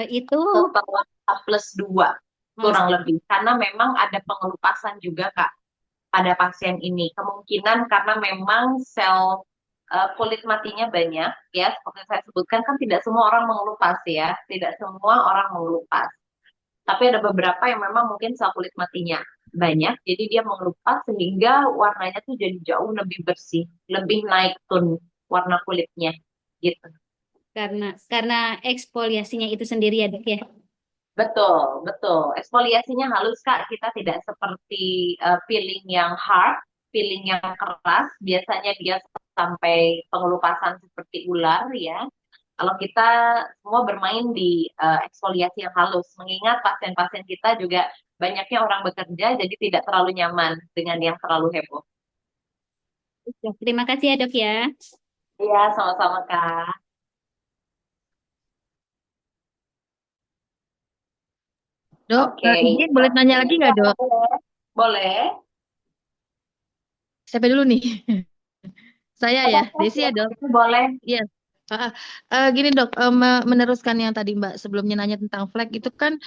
S3: Itu
S1: Setelah H+2 kurang lebih. Karena memang ada pengelupasan juga Kak pada pasien ini. Kemungkinan karena memang sel kulit matinya banyak ya, seperti saya sebutkan kan tidak semua orang mengelupas ya, tidak semua orang mengelupas. Tapi ada beberapa yang memang mungkin sel kulit matinya banyak, jadi dia mengelupas sehingga warnanya tuh jadi jauh lebih bersih, lebih naik tone warna kulitnya gitu.
S3: karena eksfoliasinya itu sendiri ya, Dok ya.
S1: Betul, betul. Eksfoliasinya halus, Kak. Kita tidak seperti peeling yang hard, peeling yang keras. Biasanya dia sampai pengelupasan seperti ular ya. Kalau kita semua bermain di eksfoliasi yang halus, mengingat pasien-pasien kita juga banyaknya orang bekerja, jadi tidak terlalu nyaman dengan yang terlalu heboh.
S3: Terima kasih ya, Dok ya.
S1: Iya, sama-sama, Kak.
S2: Dok,
S1: Oke,
S2: izin boleh tanya lagi nggak, Dok?
S1: boleh.
S2: Siapa dulu nih? Saya ya, Desi ya, Dok.
S1: Boleh.
S2: Iya. Gini dok, meneruskan yang tadi Mbak sebelumnya nanya tentang flek itu kan,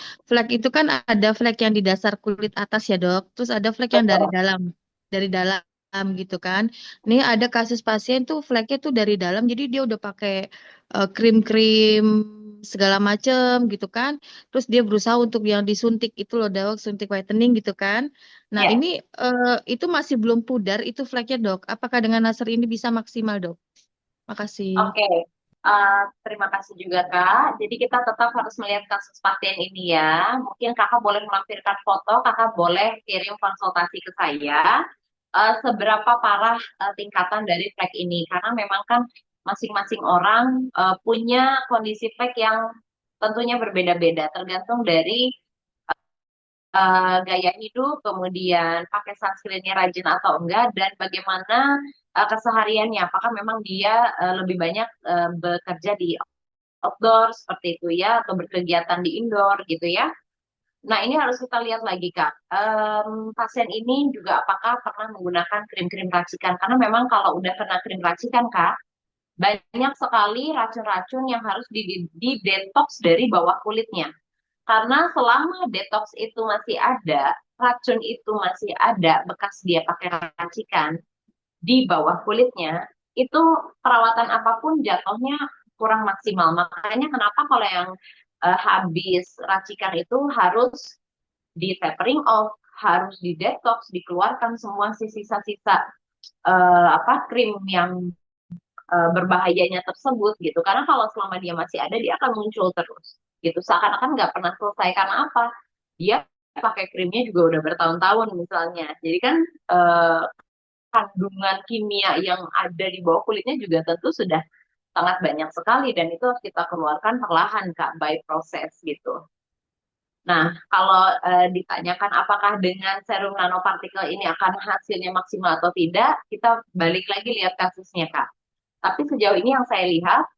S2: ada flek yang di dasar kulit atas ya dok, terus ada flek yang dari dalam gitu kan. Ini ada kasus pasien tuh fleknya tuh dari dalam, jadi dia udah pakai krim-krim segala macem gitu kan, terus dia berusaha untuk yang disuntik itu loh dok, suntik whitening gitu kan. Nah
S1: Ya.
S2: ini itu masih belum pudar itu fleknya dok, apakah dengan laser ini bisa maksimal dok? Makasih.
S1: Oke, terima kasih juga Kak. Jadi kita tetap harus melihat kasus pasien ini ya. Mungkin Kakak boleh melampirkan foto, Kakak boleh kirim konsultasi ke saya. Seberapa parah tingkatan dari flek ini? Karena memang kan masing-masing orang punya kondisi flek yang tentunya berbeda-beda, tergantung dari gaya hidup, kemudian pakai sunscreennya rajin atau enggak, dan bagaimana kesehariannya. Apakah memang dia lebih banyak bekerja di outdoor seperti itu ya, atau berkegiatan di indoor gitu ya. Nah, ini harus kita lihat lagi, Kak. Pasien ini juga apakah pernah menggunakan krim-krim racikan? Karena memang kalau udah kena krim racikan, Kak, banyak sekali racun-racun yang harus di-detox dari bawah kulitnya. Karena selama detox itu masih ada, racun itu masih ada, bekas dia pakai racikan di bawah kulitnya, itu perawatan apapun jatuhnya kurang maksimal. Makanya kenapa kalau yang habis racikan itu harus di tapering off, harus di detox, dikeluarkan semua sisa-sisa krim yang berbahayanya tersebut gitu. Karena kalau selama dia masih ada, dia akan muncul terus gitu. Seakan-akan nggak pernah selesai. Karena apa? Dia pakai krimnya juga udah bertahun-tahun misalnya. Jadi kan eh, kandungan kimia yang ada di bawah kulitnya juga tentu sudah sangat banyak sekali dan itu harus kita keluarkan perlahan Kak, by proses gitu. Nah, kalau ditanyakan apakah dengan serum nanopartikel ini akan hasilnya maksimal atau tidak, kita balik lagi lihat kasusnya, Kak. Tapi sejauh ini yang saya lihat,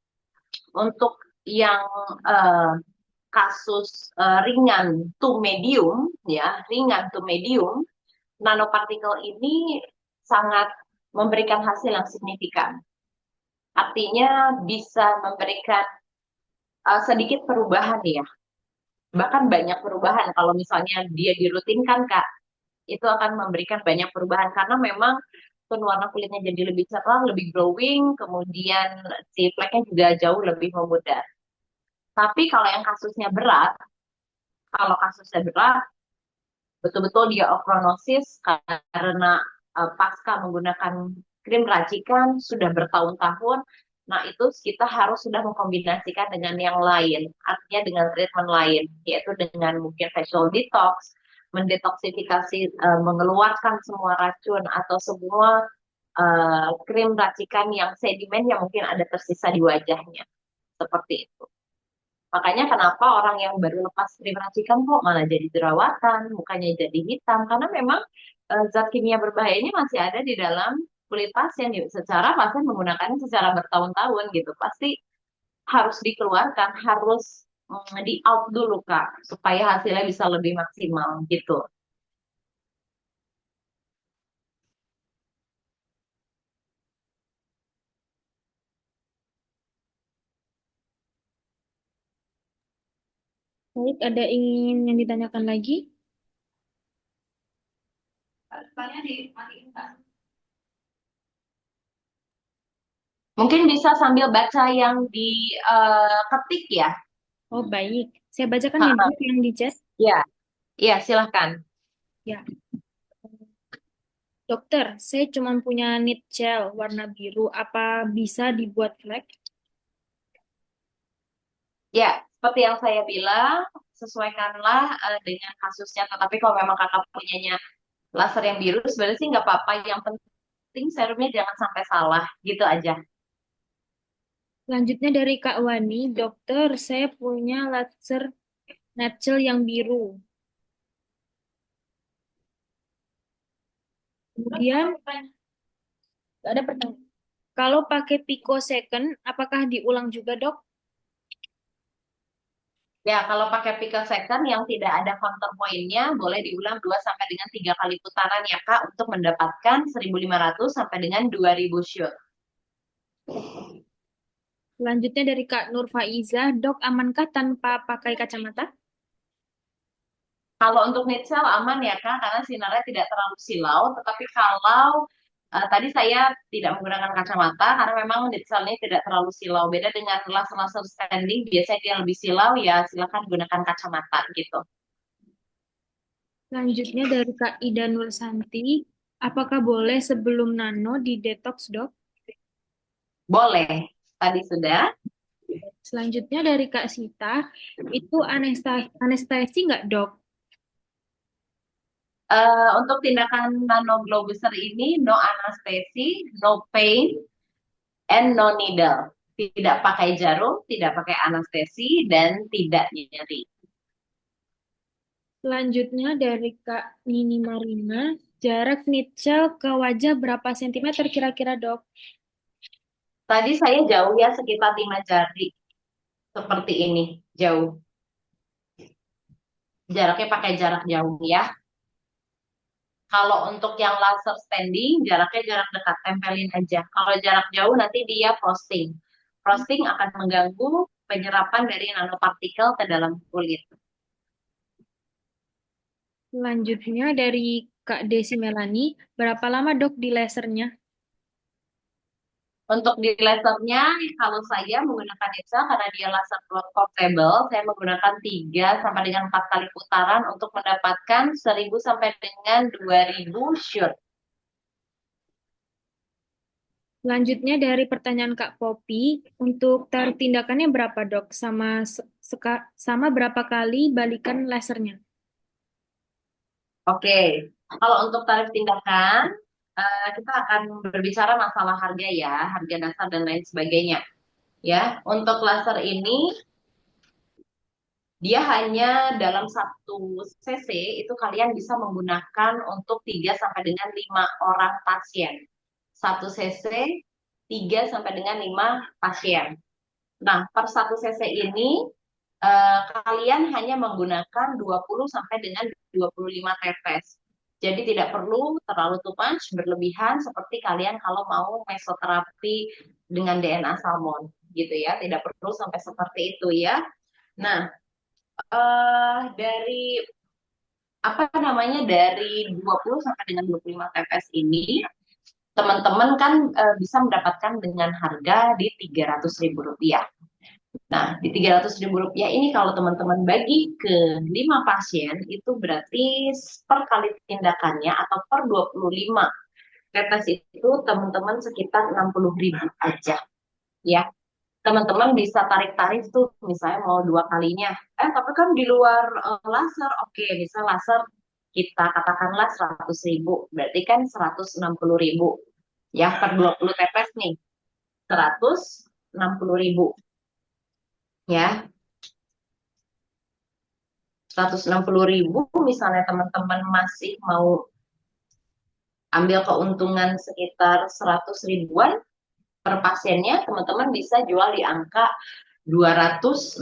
S1: untuk yang eh, kasus ringan to medium, ya, ringan to medium, nanopartikel ini sangat memberikan hasil yang signifikan. Artinya bisa memberikan sedikit perubahan ya, bahkan banyak perubahan kalau misalnya dia dirutinkan Kak, itu akan memberikan banyak perubahan karena memang tone warna kulitnya jadi lebih cerah, lebih glowing, kemudian si fleknya juga jauh lebih memudar. Tapi kalau yang kasusnya berat, kalau kasusnya berat, betul-betul dia okronosis karena pasca menggunakan krim racikan sudah bertahun-tahun. Nah, itu kita harus sudah mengkombinasikan dengan yang lain, artinya dengan treatment lain, yaitu dengan mungkin facial detox, mendetoksifikasi, mengeluarkan semua racun atau semua krim racikan yang sedimen yang mungkin ada tersisa di wajahnya, seperti itu. Makanya kenapa orang yang baru lepas krim racikan kok malah jadi jerawatan, mukanya jadi hitam, karena memang zat kimia berbahayanya masih ada di dalam kulit pasien. Secara pasien menggunakannya secara bertahun-tahun gitu, pasti harus dikeluarkan, harus di out dulu Kak, supaya hasilnya bisa lebih maksimal gitu.
S5: Baik, ada ingin yang ditanyakan lagi?
S1: Mungkin bisa sambil baca yang diketik ya.
S5: Oh, baik. Saya bacakan ya, Dok, yang di chat.
S1: Ya, ya silahkan.
S5: Ya. Dokter, saya cuma punya nit gel warna biru. Apa bisa dibuat flek?
S1: Ya, seperti yang saya bilang, sesuaikanlah dengan kasusnya. Tetapi kalau memang kakak punyanya laser yang biru, sebenarnya sih nggak apa-apa. Yang penting serumnya jangan sampai salah, gitu aja.
S5: Selanjutnya dari Kak Wani, dokter, saya punya laser nat-gel yang biru. Kemudian, nggak ada pertanyaan. Kalau pakai picosecond, apakah diulang juga, dok?
S1: Ya, kalau pakai pickle second yang tidak ada counter point-nya, boleh diulang 2 sampai dengan 3 kali putaran ya, Kak, untuk mendapatkan 1.500 sampai dengan 2.000 shoot.
S5: Selanjutnya dari Kak Nur Faizah, dok, amankah tanpa pakai kacamata?
S1: Kalau untuk need cell aman ya, Kak, karena sinarnya tidak terlalu silau. Tetapi kalau tadi saya tidak menggunakan kacamata karena memang need cell-nya tidak terlalu silau. Beda dengan laser-laser standing, biasanya dia lebih silau, ya silakan gunakan kacamata gitu.
S5: Selanjutnya dari Kak Ida Nur Santi, apakah boleh sebelum nano di detox, dok?
S1: Boleh, tadi sudah.
S5: Selanjutnya dari Kak Sita, itu anestesi nggak, dok?
S1: Untuk tindakan nanoglobuster ini, no anestesi, no pain, and no needle. Tidak pakai jarum, tidak pakai anestesi, dan tidak nyeri.
S5: Selanjutnya dari Kak Nini Marina, jarak nitshell ke wajah berapa sentimeter kira-kira, dok?
S1: Tadi saya jauh ya, sekitar 5 jari. Seperti ini, jauh. Jaraknya pakai jarak jauh ya. Kalau untuk yang laser standing, jaraknya jarak dekat, tempelin aja. Kalau jarak jauh nanti dia frosting. Frosting akan mengganggu penyerapan dari nanopartikel ke dalam kulit.
S5: Selanjutnya dari Kak Desi Melani, berapa lama, dok, di lasernya?
S1: Untuk di lasernya, kalau saya menggunakan Excel karena dia laser portable, saya menggunakan 3 sampai dengan 4 kali putaran untuk mendapatkan 1.000 sampai dengan 2.000 shoot.
S5: Selanjutnya dari pertanyaan Kak Popi, untuk tarif tindakannya berapa, dok? Sama berapa kali balikan lasernya?
S1: Oke, kalau untuk tarif tindakan, kita akan berbicara masalah harga ya, harga dasar dan lain sebagainya. Ya, untuk laser ini Dia hanya dalam satu cc itu kalian bisa menggunakan untuk 3 sampai dengan 5 orang pasien. Satu cc 3 sampai dengan 5 pasien. Nah, per satu cc ini kalian hanya menggunakan 20 sampai dengan 25 tetes. Jadi tidak perlu terlalu too much, berlebihan seperti kalian kalau mau mesoterapi dengan DNA salmon gitu ya. Tidak perlu sampai seperti itu ya. Nah, dari apa namanya dari 20 sampai dengan 25 TPS ini teman-teman kan bisa mendapatkan dengan harga di Rp300.000. Nah, di Rp300.000 ini kalau teman-teman bagi ke 5 pasien itu berarti per kali tindakannya atau per 25 tetes itu teman-teman sekitar 60.000 aja ya. Teman-teman bisa tarik tarif tuh misalnya mau 2 kalinya tapi kan di luar laser. Oke, misal laser kita katakanlah 100.000 berarti kan 160.000 ya per 20 tetes nih 160.000 ya. 160.000 misalnya teman-teman masih mau ambil keuntungan sekitar 100 ribuan per pasiennya, teman-teman bisa jual di angka 260.000.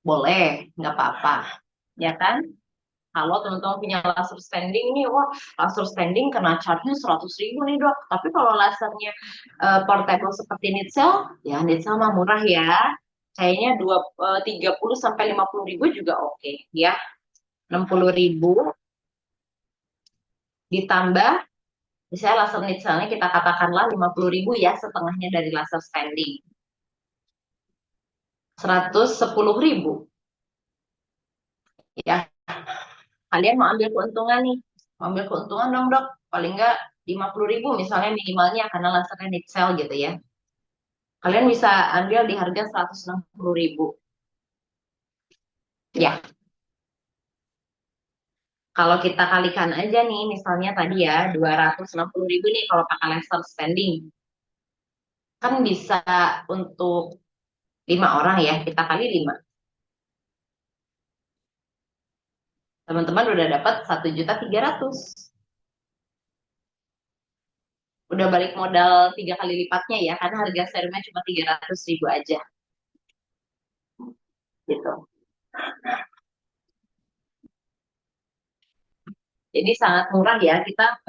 S1: Boleh, nggak apa-apa. Ya kan? Kalau teman-teman punya laser standing nih, wah laser standing kena charge-nya 100.000 nih dok. Tapi kalau lasernya portable seperti Nitcell, ya Nitcell mah murah ya. Kayaknya 30 sampai 50.000 juga oke ya. 60.000 ditambah misalnya laser Nitcell-nya kita katakanlah 50.000 ya, setengahnya dari laser standing. 110.000 ya. Kalian mau ambil keuntungan nih, mau ambil keuntungan dong dok, paling nggak 50.000 misalnya minimalnya karena lasernya Nitcell gitu ya. Kalian bisa ambil di harga 160.000 ya. Kalau kita kalikan aja nih, misalnya tadi ya 260.000 nih kalau pakai laser standing, kan bisa untuk 5 orang ya, kita kali 5. Teman-teman udah dapat 1.300.000. Udah balik modal 3 kali lipatnya ya, karena harga serumnya cuma 300.000 aja. Gitu. Jadi sangat murah ya, kita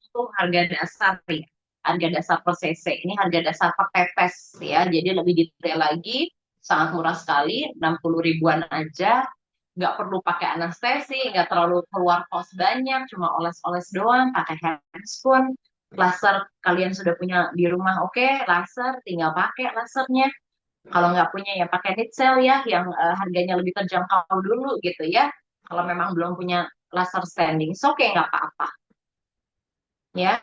S1: itu harga dasar ya. Harga dasar per cc, ini harga dasar per tetes ya. Jadi lebih detail lagi, sangat murah sekali, 60 ribuan aja. Nggak perlu pakai anestesi, nggak terlalu keluar kos banyak, cuma oles-oles doang, pakai handscoon. Laser kalian sudah punya di rumah, oke, laser tinggal pakai lasernya. Kalau nggak punya ya pakai Nitcell ya, yang harganya lebih terjangkau dulu gitu ya. Kalau memang belum punya laser standing, oke nggak apa-apa ya.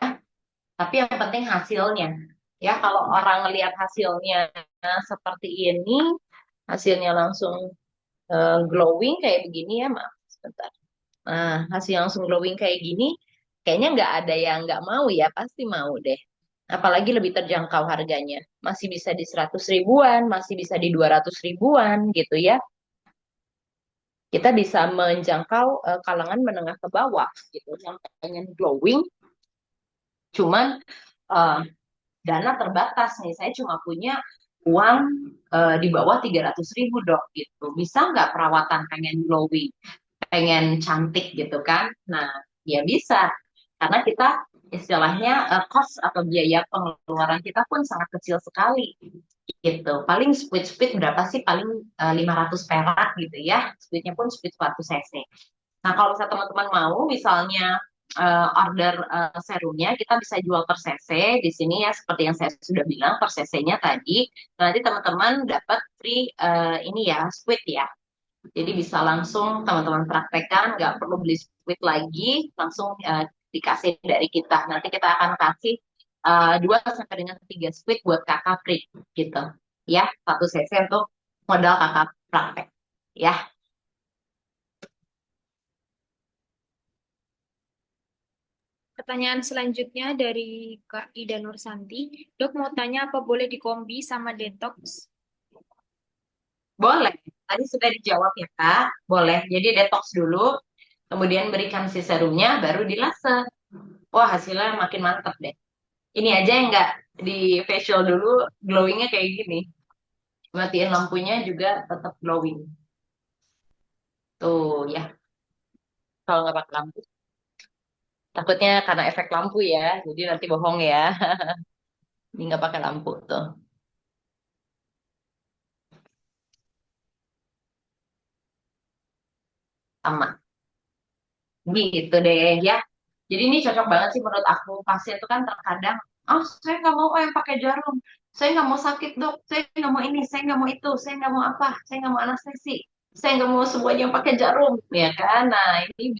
S1: Tapi yang penting hasilnya ya. Kalau orang ngelihat hasilnya seperti ini, hasilnya langsung glowing kayak begini ya, maaf sebentar. Nah, hasil langsung glowing kayak gini, kayaknya nggak ada yang nggak mau ya, pasti mau deh. Apalagi lebih terjangkau harganya. Masih bisa di 100 ribuan, masih bisa di 200 ribuan gitu ya. Kita bisa menjangkau kalangan menengah ke bawah gitu. Yang pengen glowing, cuman uh, dana terbatas nih. Saya cuma punya uang di bawah 300.000 dok gitu. Bisa nggak perawatan pengen glowing, pengen cantik gitu kan? Nah, ya bisa. Karena kita istilahnya cost atau biaya pengeluaran kita pun sangat kecil sekali gitu. Paling speed berapa sih? Paling 500 perak gitu ya. Speednya pun speed 100 cc. Nah, kalau misalnya teman-teman mau misalnya order serumnya, kita bisa jual per cc di sini ya, seperti yang saya sudah bilang per cc-nya tadi. Nanti teman-teman dapat free ini ya, squid ya. Jadi bisa langsung teman-teman praktekkan, nggak perlu beli squid lagi, langsung dikasih dari kita. Nanti kita akan kasih 2 sampai dengan 3 squid buat kakak free gitu. Ya, 1 cc untuk modal kakak praktek. Ya,
S5: Pertanyaan selanjutnya dari Kak Ida Nursanti. Dok mau tanya apa boleh dikombi sama detox?
S1: boleh. tadi sudah dijawab ya Kak. Boleh. Jadi detox dulu, kemudian berikan si serumnya, baru di laser. Wah, hasilnya makin mantap deh. Ini aja yang nggak di facial dulu, glowingnya kayak gini. Matiin lampunya juga tetap glowing. Tuh ya, kalau nggak pakai lampu. Takutnya karena efek lampu ya, jadi nanti bohong ya. Ini nggak pakai lampu tuh. Sama. Gitu deh ya. Jadi ini cocok banget sih menurut aku. Pasien itu kan terkadang, oh saya nggak mau yang pakai jarum. Saya nggak mau sakit dok. Saya nggak mau ini. Saya nggak mau itu. Saya nggak mau apa. Saya nggak mau anestesi. Saya nggak mau semuanya pakai jarum. Ya kan? Nah ini